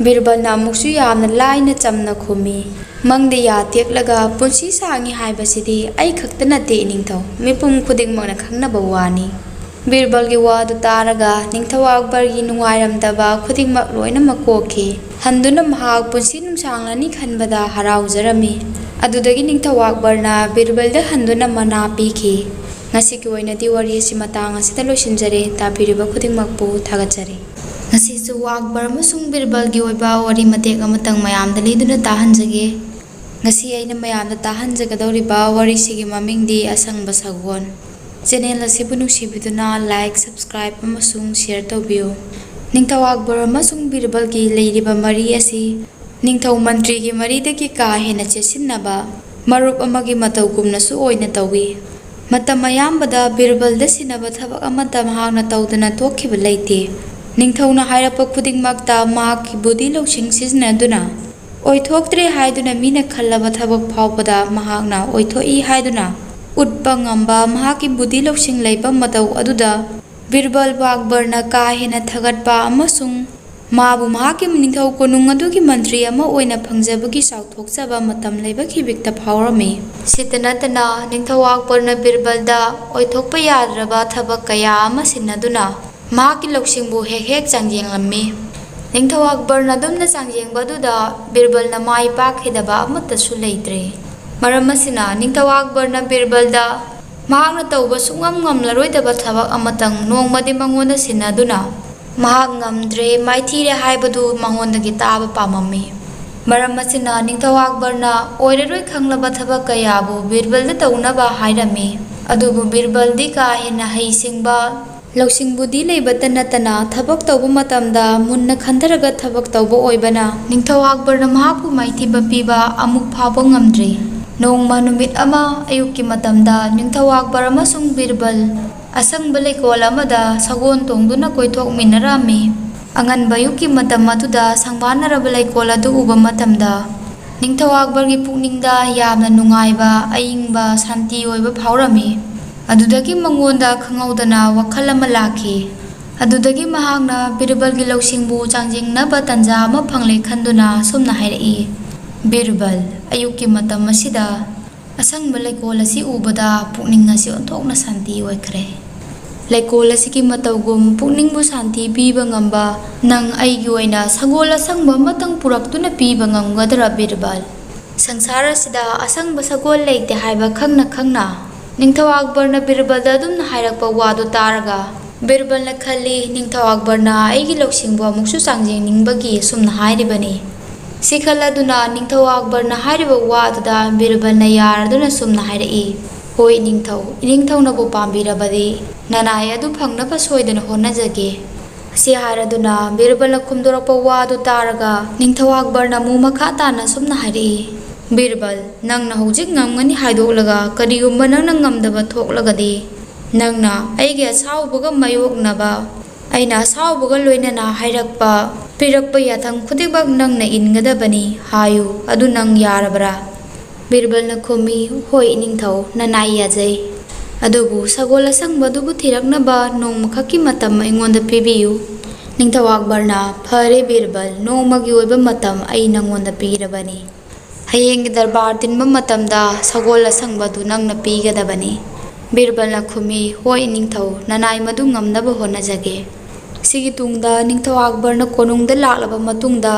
ꯕꯤꯔꯕꯜꯅ ꯑꯃꯨꯛꯁꯨ ꯌꯥꯝꯅ ꯂꯥꯏꯅ ꯆꯝꯅ ꯈꯨꯝꯃꯤ, ꯃꯪꯗ ꯌꯥ ꯇꯦꯛꯂꯒ ꯄꯨꯟꯁꯤ ꯁꯥꯡꯏ ꯍꯥꯏꯕꯁꯤꯗꯤ ꯑꯩ ꯈꯛꯇ ꯅꯠꯇꯦ ꯏꯅꯤꯡꯊꯧ, ꯃꯤꯄꯨꯝ ꯈꯨꯗꯤꯡꯃꯛꯅ ꯈꯪꯅꯕ ꯋꯥꯅꯤ꯫ ꯕꯤꯔꯕꯜꯒꯤ ꯋꯥꯗꯨ ꯇꯥꯔꯒ ꯅꯤꯡꯊꯧ ꯑꯛꯕꯔꯒꯤ ꯅꯨꯡꯉꯥꯏꯔꯝꯗꯕ ꯈꯨꯗꯤꯡꯃꯛ ꯂꯣꯏꯅꯃꯛ ꯀꯣꯛꯈꯤ꯫ ꯍꯟꯗꯨꯅ ꯃꯍꯥꯛ ꯄꯨꯟꯁꯤ ꯅꯨꯡꯁꯥꯡꯂꯅꯤ ꯈꯟꯕꯗ ꯍꯔꯥꯎꯖꯔꯝꯃꯤ꯫ ꯑꯗꯨꯗꯒꯤ ꯅꯤꯡꯊꯧ ꯑꯛꯕꯔꯅ ꯕꯤꯔꯕꯜꯗ ꯍꯟꯗꯨꯅ ꯃꯅꯥ ꯄꯤꯈꯤ꯫ ꯉꯁꯤꯒꯤ ꯑꯣꯏꯅꯗꯤ ꯋꯥꯔꯤ ꯑꯁꯤ ꯃꯇꯥꯡ ꯑꯁꯤꯗ ꯂꯣꯏꯁꯤꯟꯖꯔꯦ꯫ ꯇꯥꯕꯤꯔꯤꯕ ꯈꯨꯗꯤꯡꯃꯛꯄꯨ ꯊꯥꯒꯠꯆꯔꯤ꯫ ꯉꯁꯤꯁꯨ ꯑꯛꯕꯔ ꯑꯃꯁꯨꯡ ꯕꯤꯔꯕꯜꯒꯤ ꯑꯣꯏꯕ ꯋꯥꯔꯤ ꯃꯇꯦꯛ ꯑꯃꯇꯪ ꯃꯌꯥꯝꯗ ꯂꯤꯗꯨꯅ ꯇꯥꯍꯟꯖꯒꯦ꯫ ꯉꯁꯤ ꯑꯩꯅ ꯃꯌꯥꯝꯗ ꯇꯥꯍꯟꯖꯒꯗꯧꯔꯤꯕ ꯋꯥꯔꯤꯁꯤꯒꯤ ꯃꯃꯤꯡꯗꯤ ꯑꯁꯪꯕ ꯁꯒꯣꯜ꯫ ꯆꯦꯅꯦꯜ ꯑꯁꯤꯕꯨ ꯅꯨꯡꯁꯤꯕꯤꯗꯨꯅ ꯂꯥꯏꯛ, ꯁꯕꯁꯀ꯭ꯔꯥꯏꯕ ꯑꯃꯁꯨꯡ ꯁꯦꯌꯔ ꯇꯧꯕꯤꯌꯨ꯫ ꯅꯤꯡꯊꯧ ꯑꯛꯕꯔ ꯑꯃꯁꯨꯡ ꯕꯤꯔꯕꯜꯒꯤ ꯂꯩꯔꯤꯕ ꯃꯔꯤ ꯑꯁꯤ ꯅꯤꯡꯊꯧ ꯃꯟꯇ꯭ꯔꯤꯒꯤ ꯃꯔꯤꯗꯒꯤ ꯀꯥ ꯍꯦꯟꯅ ꯆꯦꯠꯁꯤꯟꯅꯕ ꯃꯔꯨꯞ ꯑꯃꯒꯤ ꯃꯇꯧꯒꯨꯝꯅꯁꯨ ꯑꯣꯏꯅ ꯇꯧꯏ꯫ ꯃꯇꯝ ꯑꯌꯥꯝꯕꯗ ꯕꯤꯔꯕꯜꯗ ꯁꯤꯟꯅꯕ ꯊꯕꯛ ꯑꯃꯠꯇ ꯃꯍꯥꯛꯅ ꯇꯧꯗꯅ ꯇꯣꯛꯈꯤꯕ ꯂꯩꯇꯦ꯫ ꯅꯤꯡꯊꯧꯅ ꯍꯥꯏꯔꯛꯄ ꯈꯨꯗꯤꯡꯃꯛꯇ ꯃꯍꯥꯛꯀꯤ ꯕꯨꯙꯤ ꯂꯧꯁꯤꯡ ꯁꯤꯖꯤꯟꯅꯗꯨꯅ ꯑꯣꯏꯊꯣꯛꯇ꯭ꯔꯦ ꯍꯥꯏꯗꯨꯅ ꯃꯤꯅ ꯈꯜꯂꯕ ꯊꯕꯛ ꯐꯥꯎꯕꯗ ꯃꯍꯥꯛꯅ ꯑꯣꯏꯊꯣꯛꯏ ꯍꯥꯏꯗꯨꯅ ꯎꯠꯄ ꯉꯝꯕ ꯃꯍꯥꯛꯀꯤ ꯕꯨꯙꯤ ꯂꯧꯁꯤꯡ ꯂꯩꯕ ꯃꯇꯧ ꯑꯗꯨꯗ ꯕꯤꯔꯕꯜꯕꯨ ꯑꯛꯕꯔꯅ ꯀꯥ ꯍꯦꯟꯅ ꯊꯥꯒꯠꯄ ꯑꯃꯁꯨꯡ ꯃꯥꯕꯨ ꯃꯍꯥꯛꯀꯤ ꯅꯤꯡꯊꯧ ꯀꯣꯅꯨꯡ ꯑꯗꯨꯒꯤ ꯃꯟꯇ꯭ꯔꯤ ꯑꯃ ꯑꯣꯏꯅ ꯐꯪꯖꯕꯒꯤ ꯆꯥꯎꯊꯣꯛꯆꯕ ꯃꯇꯝ ꯂꯩꯕꯒꯤ ꯕꯤꯠꯇ ꯐꯥꯎꯔꯝꯃꯤ꯫ ꯁꯤꯇ ꯅꯠꯇꯅ ꯅꯤꯡꯊꯧ ꯑꯛꯕꯔꯅ ꯕꯤꯔꯕꯜꯗ ꯑꯣꯏꯊꯣꯛꯄ ꯌꯥꯗ꯭ꯔꯕ ꯊꯕꯛ ꯀꯌꯥ ꯑꯃ ꯁꯤꯟꯅꯗꯨꯅ ꯃꯍꯥꯛꯀꯤ ꯂꯧꯁꯤꯡꯕꯨ ꯍꯦꯛ ꯍꯦꯛ ꯆꯥꯡꯌꯦꯡꯂꯝꯃꯤ꯫ ꯅꯤꯡꯊꯧ ꯑꯛꯕꯔꯅ ꯑꯗꯨꯝꯅ ꯆꯥꯡꯌꯦꯡꯕ ꯑꯗꯨꯗ ꯕꯤꯔꯕꯜꯅ ꯃꯥꯏ ꯄꯥꯛꯈꯤꯗꯕ ꯑꯃꯠꯇꯁꯨ ꯂꯩꯇ꯭ꯔꯦ꯫ ꯃꯔꯝ ꯑꯁꯤꯅ ꯅꯤꯡꯊꯧ ꯑꯛꯕꯔꯅ ꯕꯤꯔꯕꯜꯗ ꯃꯍꯥꯛꯅ ꯇꯧꯕ ꯁꯨꯡꯉꯝ ꯉꯝꯂꯔꯣꯏꯗꯕ ꯊꯕꯛ ꯑꯃꯇꯪ ꯅꯣꯡꯃꯗꯤ ꯃꯉꯣꯟꯗ ꯁꯤꯟꯅꯗꯨꯅ ꯃꯍꯥꯛ ꯉꯝꯗ꯭ꯔꯦ ꯃꯥꯏꯊꯤꯔꯦ ꯍꯥꯏꯕꯗꯨ ꯃꯉꯣꯟꯗꯒꯤ ꯇꯥꯕ ꯄꯥꯝꯃꯝꯃꯤ꯫ ꯃꯔꯝ ꯑꯁꯤꯅ ꯅꯤꯡꯊꯧ ꯑꯛꯕꯔꯅ ꯑꯣꯏꯔꯔꯣꯏ ꯈꯪꯂꯕ ꯊꯕꯛ ꯀꯌꯥꯕꯨ ꯕꯤꯔꯕꯜꯗ ꯇꯧꯅꯕ ꯍꯥꯏꯔꯝꯃꯤ꯫ ꯑꯗꯨꯕꯨ ꯕꯤꯔꯕꯜꯗꯤ ꯀꯥ ꯍꯦꯟꯅ ꯍꯩꯁꯤꯡꯕ ꯂꯧꯁꯤꯡ ꯕꯨꯙꯤ ꯂꯩꯕꯇ ꯅꯠꯇꯅ ꯊꯕꯛ ꯇꯧꯕ ꯃꯇꯝꯗ ꯃꯨꯟꯅ ꯈꯟꯊꯔꯒ ꯊꯕꯛ ꯇꯧꯕ ꯑꯣꯏꯕꯅ ꯅꯤꯡꯊꯧ ꯑꯛꯕꯔꯅ ꯃꯍꯥꯛꯄꯨ ꯃꯥꯏꯊꯤꯕ ꯄꯤꯕ ꯑꯃꯨꯛ ꯐꯥꯎꯕ ꯉꯝꯗ꯭ꯔꯤ꯫ ꯅꯣꯡꯃ ꯅꯨꯃꯤꯠ ꯑꯃ ꯑꯌꯨꯛꯀꯤ ꯃꯇꯝꯗ ꯅꯤꯡꯊꯧ ꯑꯛꯕꯔ ꯑꯃꯁꯨꯡ ꯕꯤꯔꯕꯜ ꯑꯁꯪꯕ ꯂꯩꯀꯣꯜ ꯑꯃꯗ ꯁꯒꯣꯜ ꯇꯣꯡꯗꯨꯅ ꯀꯣꯏꯊꯣꯛꯃꯤꯟꯅꯔꯝꯃꯤ꯫ ꯑꯉꯟꯕ ꯑꯌꯨꯛꯀꯤ ꯃꯇꯝ ꯑꯗꯨꯗ ꯁꯪꯕꯥꯟꯅꯔꯕ ꯂꯩꯀꯣꯜ ꯑꯗꯨ ꯎꯕ ꯃꯇꯝꯗ ꯅꯤꯡꯊꯧ ꯑꯛꯕꯔꯒꯤ ꯄꯨꯛꯅꯤꯡꯗ ꯌꯥꯝꯅ ꯅꯨꯡꯉꯥꯏꯕ ꯑꯏꯪꯕ ꯁꯥꯟꯇꯤ ꯑꯣꯏꯕ ꯐꯥꯎꯔꯝꯃꯤ꯫ ꯑꯗꯨꯗꯒꯤ ꯃꯉꯣꯟꯗ ꯈꯪꯍꯧꯗꯅ ꯋꯥꯈꯜ ꯑꯃ ꯂꯥꯛꯈꯤ꯫ ꯑꯗꯨꯗꯒꯤ ꯃꯍꯥꯛꯅ ꯕꯤꯔꯕꯜꯒꯤ ꯂꯧꯁꯤꯡꯕꯨ ꯆꯥꯡꯌꯦꯡꯅꯕ ꯇꯥꯟꯖꯥ ꯑꯃ ꯐꯪꯂꯦ ꯈꯟꯗꯨꯅ ꯁꯨꯝꯅ ꯍꯥꯏꯔꯛꯏ, ꯕꯤꯔꯕꯜ, ꯑꯌꯨꯛꯀꯤ ꯃꯇꯝ ꯑꯁꯤꯗ ꯑꯁꯪꯕ ꯂꯩꯀꯣꯜ ꯑꯁꯤ ꯎꯕꯗ ꯄꯨꯛꯅꯤꯡ ꯑꯁꯤ ꯑꯣꯟꯊꯣꯛꯅ ꯁꯥꯟꯇꯤ ꯑꯣꯏꯈ꯭ꯔꯦ꯫ ꯂꯩꯀꯣꯜ ꯑꯁꯤꯒꯤ ꯃꯇꯧꯒꯨꯝ ꯄꯨꯛꯅꯤꯡꯕꯨ ꯁꯥꯟꯇꯤ ꯄꯤꯕ ꯉꯝꯕ ꯅꯪ ꯑꯩꯒꯤ ꯑꯣꯏꯅ ꯁꯒꯣꯜ ꯑꯁꯪꯕ ꯑꯃꯇꯪ ꯄꯨꯔꯛꯇꯨꯅ ꯄꯤꯕ ꯉꯝꯒꯗ꯭ꯔꯥ ꯕꯤꯔꯕꯜ? ꯁꯪꯁꯥꯔ ꯑꯁꯤꯗ ꯑꯁꯪꯕ ꯁꯒꯣꯜ ꯂꯩꯇꯦ ꯍꯥꯏꯕ ꯈꯪꯅ ꯈꯪꯅ ꯅꯤꯡꯊꯧ ꯑꯛꯕꯔꯅ ꯕꯤꯔꯕꯜꯗ ꯑꯗꯨꯝꯅ ꯍꯥꯏꯔꯛꯄ ꯋꯥꯗꯨ ꯇꯥꯔꯒ ꯕꯤꯔꯕꯜꯅ ꯈꯜꯂꯤ, ꯅꯤꯡꯊꯧ ꯑꯛꯕꯔꯅ ꯑꯩꯒꯤ ꯂꯧꯁꯤꯡꯕꯨ ꯑꯃꯨꯛꯁꯨ ꯆꯥꯡꯌꯦꯡꯅꯤꯡꯕꯒꯤ ꯁꯨꯝꯅ ꯍꯥꯏꯔꯤꯕꯅꯤ꯫ ꯁꯤ ꯈꯜꯂꯗꯨꯅ ꯅꯤꯡꯊꯧ ꯑꯛꯕꯔꯅ ꯍꯥꯏꯔꯤꯕ ꯋꯥꯗꯨꯗ ꯕꯤꯔꯕꯜꯅ ꯌꯥꯔꯗꯨꯅ ꯁꯨꯝꯅ ꯍꯥꯏꯔꯛꯏ, ꯍꯣꯏ ꯅꯤꯡꯊꯧ, ꯏꯅꯤꯡꯊꯧꯅꯕꯨ ꯄꯥꯝꯕꯤꯔꯕꯗꯤ ꯅꯅꯥꯏ ꯑꯗꯨ ꯐꯪꯅꯕ ꯁꯣꯏꯗꯅ ꯍꯣꯠꯅꯖꯒꯦ꯫ ꯑꯁꯤ ꯍꯥꯏꯔꯗꯨꯅ ꯕꯤꯔꯕꯜꯅ ꯈꯨꯝꯗꯣꯔꯛꯄ ꯋꯥꯗꯨ ꯇꯥꯔꯒ ꯅꯤꯡꯊꯧ ꯑꯛꯕꯔꯅ ꯑꯃꯨꯛ ꯃꯈꯥ ꯇꯥꯅ ꯁꯨꯝꯅ ꯍꯥꯏꯔꯛꯏ, ꯕꯤꯔꯕꯜ, ꯅꯪꯅ ꯍꯧꯖꯤꯛ ꯉꯝꯒꯅꯤ ꯍꯥꯏꯗꯣꯛꯂꯒ ꯀꯔꯤꯒꯨꯝꯕ ꯅꯪꯅ ꯉꯝꯗꯕ ꯊꯣꯛꯂꯒꯗꯤ ꯅꯪꯅ ꯑꯩꯒꯤ ꯑꯁꯥꯎꯕꯒ ꯃꯥꯌꯣꯛꯅꯕ ꯑꯩꯅ ꯑꯁꯥꯎꯕꯒ ꯂꯣꯏꯅꯅ ꯍꯥꯏꯔꯛꯄ ꯄꯤꯔꯛꯄ ꯌꯥꯊꯪ ꯈꯨꯗꯤꯡꯃꯛ ꯅꯪꯅ ꯏꯟꯒꯗꯕꯅꯤ ꯍꯥꯏꯌꯨ, ꯑꯗꯨ ꯅꯪ ꯌꯥꯔꯕ꯭ꯔꯥ? ꯕꯤꯔꯕꯜꯅ ꯈꯨꯝꯃꯤ, ꯍꯣꯏ ꯅꯤꯡꯊꯧ, ꯅꯅꯥꯏ ꯌꯥꯖꯩ꯫ ꯑꯗꯨꯕꯨ ꯁꯒꯣꯜ ꯑꯁꯪꯕ ꯑꯗꯨꯕꯨ ꯊꯤꯔꯛꯅꯕ ꯅꯣꯡꯃꯈꯛꯀꯤ ꯃꯇꯝ ꯑꯩꯉꯣꯟꯗ ꯄꯤꯕꯤꯌꯨ꯫ ꯅꯤꯡꯊꯧ ꯑꯛꯕꯔꯅ ꯐꯔꯦ ꯕꯤꯔꯕꯜ, ꯅꯣꯡꯃꯒꯤ ꯑꯣꯏꯕ ꯃꯇꯝ ꯑꯩ ꯅꯪꯉꯣꯟꯗ ꯄꯤꯔꯕꯅꯤ꯫ ꯍꯌꯦꯡꯒꯤ ꯗꯔꯕꯥꯔ ꯇꯤꯟꯕ ꯃꯇꯝꯗ ꯁꯒꯣꯜ ꯑꯁꯪꯕꯗꯨ ꯅꯪꯅ ꯄꯤꯒꯗꯕꯅꯤ꯫ ꯕꯤꯔꯕꯜꯅ ꯈꯨꯝꯃꯤ, ꯍꯣꯏ ꯅꯤꯡꯊꯧ, ꯅꯅꯥꯏ ꯃꯗꯨ ꯉꯝꯅꯕ ꯍꯣꯠꯅꯖꯒꯦ꯫ ꯁꯤꯒꯤ ꯇꯨꯡꯗ ꯅꯤꯡꯊꯧ ꯑꯛꯕꯔꯅ ꯀꯣꯅꯨꯡꯗ ꯂꯥꯛꯂꯕ ꯃꯇꯨꯡꯗ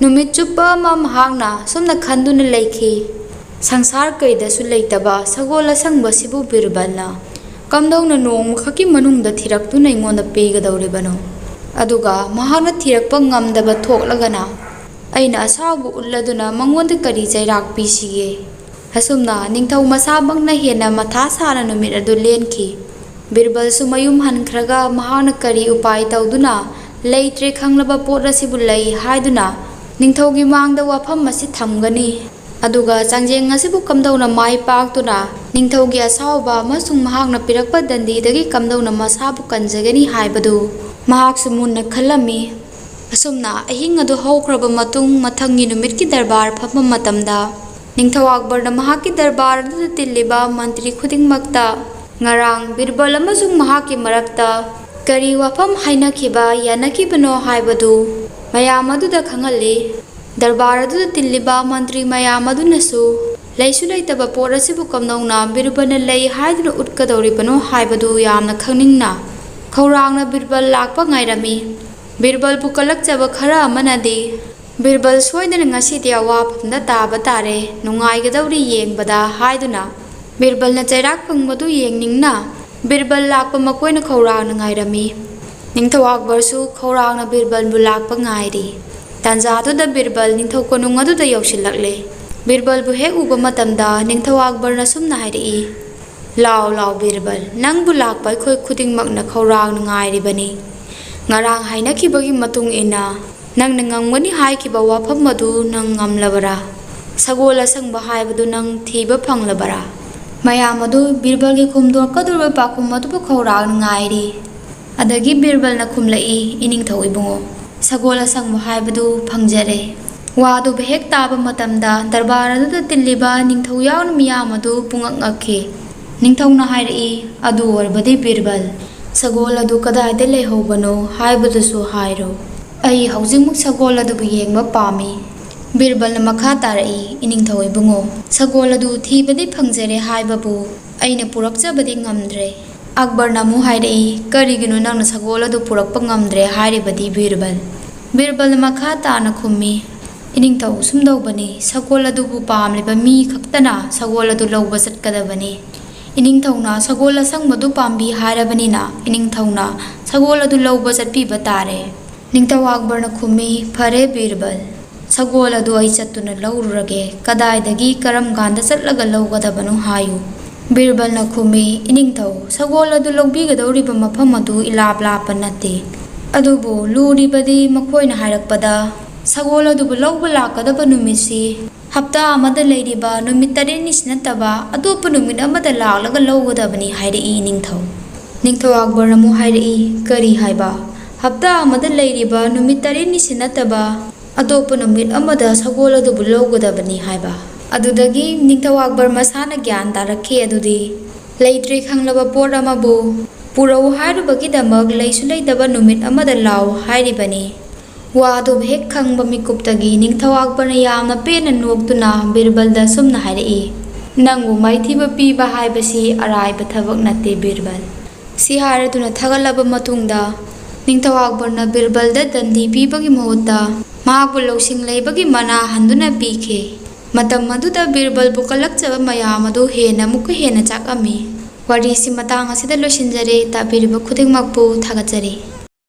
ꯅꯨꯃꯤꯠ ꯆꯨꯞꯄ ꯑꯃ ꯃꯍꯥꯛꯅ ꯁꯨꯝꯅ ꯈꯟꯗꯨꯅ ꯂꯩꯈꯤ, ꯁꯪꯁꯥꯔ ꯀꯩꯗꯁꯨ ꯂꯩꯇꯕ ꯁꯒꯣꯜ ꯑꯁꯪꯕꯁꯤꯕꯨ ꯕꯤꯔꯕꯜꯅ ꯀꯝꯗꯧꯅ ꯅꯣꯡꯃꯈꯛꯀꯤ ꯃꯅꯨꯡꯗ ꯊꯤꯔꯛꯇꯨꯅ ꯑꯩꯉꯣꯟꯗ ꯄꯤꯒꯗꯧꯔꯤꯕꯅꯣ? ꯑꯗꯨꯒ ꯃꯍꯥꯛꯅ ꯊꯤꯔꯛꯄ ꯉꯝꯗꯕ ꯊꯣꯛꯂꯒꯅ ꯑꯩꯅ ꯑꯁꯥꯎꯕ ꯎꯠꯂꯗꯨꯅ ꯃꯉꯣꯟꯗ ꯀꯔꯤ ꯆꯩꯔꯥꯛ ꯄꯤꯁꯤꯒꯦ? ꯑꯁꯨꯝꯅ ꯅꯤꯡꯊꯧ ꯃꯁꯥꯃꯛꯅ ꯍꯦꯟꯅ ꯃꯊꯥ ꯁꯥꯅ ꯅꯨꯃꯤꯠ ꯑꯗꯨ ꯂꯦꯟꯈꯤ꯫ ꯕꯤꯔꯕꯜꯁꯨ ꯃꯌꯨꯝ ꯍꯟꯈ꯭ꯔꯒ ꯃꯍꯥꯛꯅ ꯀꯔꯤ ꯎꯄꯥꯏ ꯇꯧꯗꯨꯅ ꯂꯩꯇ꯭ꯔꯦ ꯈꯪꯂꯕ ꯄꯣꯠ ꯑꯁꯤꯕꯨ ꯂꯩ ꯍꯥꯏꯗꯨꯅ ꯅꯤꯡꯊꯧꯒꯤ ꯃꯥꯡꯗ ꯋꯥꯐꯝ ꯑꯁꯤ ꯊꯝꯒꯅꯤ, ꯑꯗꯨꯒ ꯆꯥꯡꯌꯦꯡ ꯑꯁꯤꯕꯨ ꯀꯝꯗꯧꯅ ꯃꯥꯏ ꯄꯥꯛꯇꯨꯅ ꯅꯤꯡꯊꯧꯒꯤ ꯑꯁꯥꯎꯕ ꯑꯃꯁꯨꯡ ꯃꯍꯥꯛꯅ ꯄꯤꯔꯛꯄ ꯗꯟꯗꯤꯗꯒꯤ ꯀꯝꯗꯧꯅ ꯃꯁꯥꯕꯨ ꯀꯟꯖꯒꯅꯤ ꯍꯥꯏꯕꯗꯨ ꯃꯍꯥꯛꯁꯨ ꯃꯨꯟꯅ ꯈꯜꯂꯝꯃꯤ꯫ ꯑꯁꯨꯝꯅ ꯑꯍꯤꯡ ꯑꯗꯨ ꯍꯧꯈ꯭ꯔꯕ ꯃꯇꯨꯡ ꯃꯊꯪꯒꯤ ꯅꯨꯃꯤꯠꯀꯤ ꯗꯔꯕꯥꯔ ꯐꯝꯕ ꯃꯇꯝꯗ ꯅꯤꯡꯊꯧ ꯑꯛꯕꯔꯅ ꯃꯍꯥꯛꯀꯤ ꯗꯔꯕꯥꯔ ꯑꯗꯨꯗ ꯇꯤꯜꯂꯤꯕ ꯃꯟꯇ꯭ꯔꯤ ꯈꯨꯗꯤꯡꯃꯛꯇ ꯉꯔꯥꯡ ꯕꯤꯔꯕꯜ ꯑꯃꯁꯨꯡ ꯃꯍꯥꯛꯀꯤ ꯃꯔꯛꯇ ꯀꯔꯤ ꯋꯥꯐꯝ ꯍꯥꯏꯅꯈꯤꯕ ꯌꯥꯅꯈꯤꯕꯅꯣ ꯍꯥꯏꯕꯗꯨ ꯃꯌꯥꯝ ꯑꯗꯨꯗ ꯈꯪꯍꯜꯂꯤ꯫ ꯗꯔꯕꯥꯔ ꯑꯗꯨꯗ ꯇꯤꯜꯂꯤꯕ ꯃꯟꯇ꯭ꯔꯤ ꯃꯌꯥꯝ ꯑꯗꯨꯅꯁꯨ ꯂꯩꯁꯨ ꯂꯩꯇꯕ ꯄꯣꯠ ꯑꯁꯤꯕꯨ ꯀꯝꯗꯧꯅ ꯕꯤꯔꯕꯜꯅ ꯂꯩ ꯍꯥꯏꯗꯨꯅ ꯎꯠꯀꯗꯧꯔꯤꯕꯅꯣ ꯍꯥꯏꯕꯗꯨ ꯌꯥꯝꯅ ꯈꯪꯅꯤꯡꯅ ꯈꯧꯔꯥꯡꯅ ꯕꯤꯔꯕꯜ ꯂꯥꯛꯄ ꯉꯥꯏꯔꯝꯃꯤ꯫ ꯕꯤꯔꯕꯜꯕꯨ ꯀꯜꯂꯛꯆꯕ ꯈꯔ ꯑꯃꯅꯗꯤ ꯕꯤꯔꯕꯜ ꯁꯣꯏꯗꯅ ꯉꯁꯤꯗꯤ ꯑꯋꯥꯐꯝꯗ ꯇꯥꯕ ꯇꯥꯔꯦ, ꯅꯨꯡꯉꯥꯏꯒꯗꯧꯔꯤ ꯌꯦꯡꯕꯗ ꯍꯥꯏꯗꯨꯅ ꯕꯤꯔꯕꯜꯅ ꯆꯩꯔꯥꯛ ꯐꯪꯕꯗꯨ ꯌꯦꯡꯅꯤꯡꯅ ꯕꯤꯔꯕꯜ ꯂꯥꯛꯄ ꯃꯈꯣꯏꯅ ꯈꯧꯔꯥꯡꯅ ꯉꯥꯏꯔꯝꯃꯤ꯫ ꯅꯤꯡꯊꯧ ꯑꯛꯕꯔꯁꯨ ꯈꯧꯔꯥꯡꯅ ꯕꯤꯔꯕꯜꯕꯨ ꯂꯥꯛꯄ ꯉꯥꯏꯔꯤ꯫ ꯇꯥꯟꯖꯥꯗꯨꯗ ꯕꯤꯔꯕꯜ ꯅꯤꯡꯊꯧ ꯀꯣꯅꯨꯡ ꯑꯗꯨꯗ ꯌꯧꯁꯤꯜꯂꯛꯂꯦ꯫ ꯕꯤꯔꯕꯜꯕꯨ ꯍꯦꯛ ꯎꯕ ꯃꯇꯝꯗ ꯅꯤꯡꯊꯧ ꯑꯛꯕꯔꯅ ꯁꯨꯝꯅ ꯍꯥꯏꯔꯛꯏ, ꯂꯥꯎ ꯂꯥꯎ ꯕꯤꯔꯕꯜ, ꯅꯪꯕꯨ ꯂꯥꯛꯄ ꯑꯩꯈꯣꯏ ꯈꯨꯗꯤꯡꯃꯛꯅ ꯈꯧꯔꯥꯡꯅ ꯉꯥꯏꯔꯤꯕꯅꯤ꯫ ꯉꯔꯥꯡ ꯍꯥꯏꯅꯈꯤꯕꯒꯤ ꯃꯇꯨꯡ ꯏꯟꯅ ꯅꯪꯅ ꯉꯝꯒꯅꯤ ꯍꯥꯏꯈꯤꯕ ꯋꯥꯐꯝ ꯑꯗꯨ ꯅꯪ ꯉꯝꯂꯕꯔꯥ? ꯁꯒꯣꯜ ꯑꯁꯪꯕ ꯍꯥꯏꯕꯗꯨ ꯅꯪ ꯊꯤꯕ ꯐꯪꯂꯕꯔꯥ? ꯃꯌꯥꯝ ꯑꯗꯨ ꯕꯤꯔꯕꯜꯒꯤ ꯈꯨꯝꯗꯣꯔꯛꯀꯗꯧꯔꯤꯕ ꯄꯥꯎꯈꯨꯝ ꯑꯗꯨꯕꯨ ꯈꯧꯔꯥꯡꯅ ꯉꯥꯏꯔꯤ꯫ ꯑꯗꯒꯤ ꯕꯤꯔꯕꯜꯅ ꯈꯨꯝꯂꯛꯏ, ꯏꯅꯤꯡꯊꯧ ꯏꯕꯨꯡꯉꯣ, ꯁꯒꯣꯜ ꯑꯁꯪꯕ ꯍꯥꯏꯕꯗꯨ ꯐꯪꯖꯔꯦ꯫ ꯋꯥꯗꯨ ꯍꯦꯛ ꯇꯥꯕ ꯃꯇꯝꯗ ꯗꯔꯕꯥꯔ ꯑꯗꯨꯗ ꯇꯤꯜꯂꯤꯕ ꯅꯤꯡꯊꯧ ꯌꯥꯎꯅ ꯃꯤꯌꯥꯝ ꯑꯗꯨ ꯄꯨꯡꯉꯛ ꯉꯛꯈꯤ꯫ ꯅꯤꯡꯊꯧꯅ ꯍꯥꯏꯔꯛꯏ, ꯑꯗꯨ ꯑꯣꯏꯔꯕꯗꯤ ꯕꯤꯔꯕꯜ, ꯁꯒꯣꯜ ꯑꯗꯨ ꯀꯗꯥꯏꯗ ꯂꯩꯍꯧꯕꯅꯣ ꯍꯥꯏꯕꯗꯨꯁꯨ ꯍꯥꯏꯔꯣ꯫ ꯑꯩ ꯍꯧꯖꯤꯛꯃꯛ ꯁꯒꯣꯜ ꯑꯗꯨꯕꯨ ꯌꯦꯡꯕ ꯄꯥꯝꯃꯤ꯫ ꯕꯤꯔꯕꯜꯅ ꯃꯈꯥ ꯇꯥꯔꯛꯏ, ꯏꯅꯤꯡꯊꯧ ꯏꯕꯨꯡꯉꯣ, ꯁꯒꯣꯜ ꯑꯗꯨ ꯊꯤꯕꯗꯤ ꯐꯪꯖꯔꯦ ꯍꯥꯏꯕꯕꯨ ꯑꯩꯅ ꯄꯨꯔꯛꯆꯕꯗꯤ ꯉꯝꯗ꯭ꯔꯦ꯫ ꯑꯛꯕꯔꯅ ꯑꯃꯨꯛ ꯍꯥꯏꯔꯛꯏ, ꯀꯔꯤꯒꯤꯅꯣ ꯅꯪꯅ ꯁꯒꯣꯜ ꯑꯗꯨ ꯄꯨꯔꯛꯄ ꯉꯝꯗ꯭ꯔꯦ ꯍꯥꯏꯔꯤꯕꯗꯤ ꯕꯤꯔꯕꯜ? ꯕꯤꯔꯕꯜꯅ ꯃꯈꯥ ꯇꯥꯅ ꯈꯨꯝꯃꯤ, ꯏꯅꯤꯡꯊꯧ ꯁꯨꯝꯗꯧꯕꯅꯤ, ꯁꯒꯣꯜ ꯑꯗꯨꯕꯨ ꯄꯥꯝꯂꯤꯕ ꯃꯤ ꯈꯛꯇꯅ ꯁꯒꯣꯜ ꯑꯗꯨ ꯂꯧꯕ ꯆꯠꯀꯗꯕꯅꯤ꯫ ꯏꯅꯤꯡꯊꯧꯅ ꯁꯒꯣꯜ ꯑꯁꯪꯕꯗꯨ ꯄꯥꯝꯕꯤ ꯍꯥꯏꯔꯕꯅꯤꯅ ꯏꯅꯤꯡꯊꯧꯅ ꯁꯒꯣꯜ ꯑꯗꯨ ꯂꯧꯕ ꯆꯠꯄꯤꯕ ꯇꯥꯔꯦ꯫ ꯅꯤꯡꯊꯧ ꯑꯛꯕꯔꯅ ꯈꯨꯝꯃꯤ, ꯐꯔꯦ ꯕꯤꯔꯕꯜ, ꯁꯒꯣꯜ ꯑꯗꯨ ꯑꯩ ꯆꯠꯇꯨꯅ ꯂꯧꯔꯨꯔꯒꯦ, ꯀꯗꯥꯏꯗꯒꯤ ꯀꯔꯝ ꯀꯥꯟꯗ ꯆꯠꯂꯒ ꯂꯧꯒꯗꯕꯅꯣ ꯍꯥꯏꯌꯨ꯫ ꯕꯤꯔꯕꯜꯅ ꯈꯨꯝꯃꯤ, ꯏꯅꯤꯡꯊꯧ, ꯁꯒꯣꯜ ꯑꯗꯨ ꯂꯧꯕꯤꯒꯗꯧꯔꯤꯕ ꯃꯐꯝ ꯑꯗꯨ ꯏꯂꯥꯞ ꯂꯥꯞꯄ ꯅꯠꯇꯦ, ꯑꯗꯨꯕꯨ ꯂꯨꯔꯤꯕꯗꯤ ꯃꯈꯣꯏꯅ ꯍꯥꯏꯔꯛꯄꯗ ꯁꯒꯣꯜ ꯑꯗꯨꯕꯨ ꯂꯧꯕ ꯂꯥꯛꯀꯗꯕ ꯅꯨꯃꯤꯠꯁꯤ ꯍꯞꯇꯥ ꯑꯃꯗ ꯂꯩꯔꯤꯕ ꯅꯨꯃꯤꯠ 7ꯅꯤꯁꯤ ꯅꯠꯇꯕ ꯑꯇꯣꯞꯄ ꯅꯨꯃꯤꯠ ꯑꯃꯗ ꯂꯥꯛꯂꯒ ꯂꯧꯒꯗꯕꯅꯤ ꯍꯥꯏꯔꯛꯏ ꯅꯤꯡꯊꯧ꯫ ꯅꯤꯡꯊꯧ ꯑꯛꯕꯔꯅ ꯑꯃꯨꯛ ꯍꯥꯏꯔꯛꯏ, ꯀꯔꯤ ꯍꯥꯏꯕ? ꯍꯞꯇꯥ ꯑꯃꯗ ꯂꯩꯔꯤꯕ ꯅꯨꯃꯤꯠ 7ꯅꯤꯁꯤ ꯅꯠꯇꯕ ꯑꯇꯣꯞꯄ ꯅꯨꯃꯤꯠ ꯑꯃꯗ ꯁꯒꯣꯜ ꯑꯗꯨꯕꯨ ꯂꯧꯒꯗꯕꯅꯤ ꯍꯥꯏꯕ? ꯑꯗꯨꯗꯒꯤ ꯅꯤꯡꯊꯧ ꯑꯛꯕꯔ ꯃꯁꯥꯅ ꯒ꯭ꯌꯥꯟ ꯇꯥꯔꯛꯈꯤ ꯑꯗꯨꯗꯤ ꯂꯩꯇ꯭ꯔꯤ ꯈꯪꯂꯕ ꯄꯣꯠ ꯑꯃꯕꯨ ꯄꯨꯔꯛꯎ ꯍꯥꯏꯔꯨꯕꯒꯤꯗꯃꯛ ꯂꯩꯁꯨ ꯂꯩꯇꯕ ꯅꯨꯃꯤꯠ ꯑꯃꯗ ꯂꯥꯎ ꯍꯥꯏꯔꯤꯕꯅꯤ꯫ ꯋꯥꯗꯨ ꯍꯦꯛ ꯈꯪꯕ ꯃꯤꯀꯨꯞꯇꯒꯤ ꯅꯤꯡꯊꯧ ꯑꯛꯕꯔꯅ ꯌꯥꯝꯅ ꯄꯦꯟꯅ ꯅꯣꯛꯇꯨꯅ ꯕꯤꯔꯕꯜꯗ ꯁꯨꯝꯅ ꯍꯥꯏꯔꯛꯏ, ꯅꯪꯕꯨ ꯃꯥꯏꯊꯤꯕ ꯄꯤꯕ ꯍꯥꯏꯕꯁꯤ ꯑꯔꯥꯏꯕ ꯊꯕꯛ ꯅꯠꯇꯦ ꯕꯤꯔꯕꯜ꯫ ꯁꯤ ꯍꯥꯏꯔꯗꯨꯅ ꯊꯥꯒꯠꯂꯕ ꯃꯇꯨꯡꯗ ꯅꯤꯡꯊꯧ ꯑꯛꯕꯔꯅ ꯕꯤꯔꯕꯜꯗ ꯗꯟꯗꯤ ꯄꯤꯕꯒꯤ ꯃꯍꯨꯠꯇ ꯃꯍꯥꯛꯄꯨ ꯂꯧꯁꯤꯡ ꯂꯩꯕꯒꯤ ꯃꯅꯥ ꯍꯟꯗꯨꯅ ꯄꯤꯈꯤ꯫ ꯃꯇꯝ ꯑꯗꯨꯗ ꯕꯤꯔꯕꯜꯕꯨ ꯀꯜꯂꯛꯆꯕ ꯃꯌꯥꯝ ꯑꯗꯨ ꯑꯃꯨꯛꯀ ꯍꯦꯟꯅ ꯆꯥꯛꯑꯝꯃꯤ꯫ ꯋꯥꯔꯤꯁꯤ ꯃꯇꯥꯡ ꯑꯁꯤꯗ ꯂꯣꯏꯁꯤꯟꯖꯔꯦ꯫ ꯇꯥꯕꯤꯔꯤꯕ ꯈꯨꯗꯤꯡꯃꯛꯄꯨ ꯊꯥꯒꯠꯆꯔꯤ꯫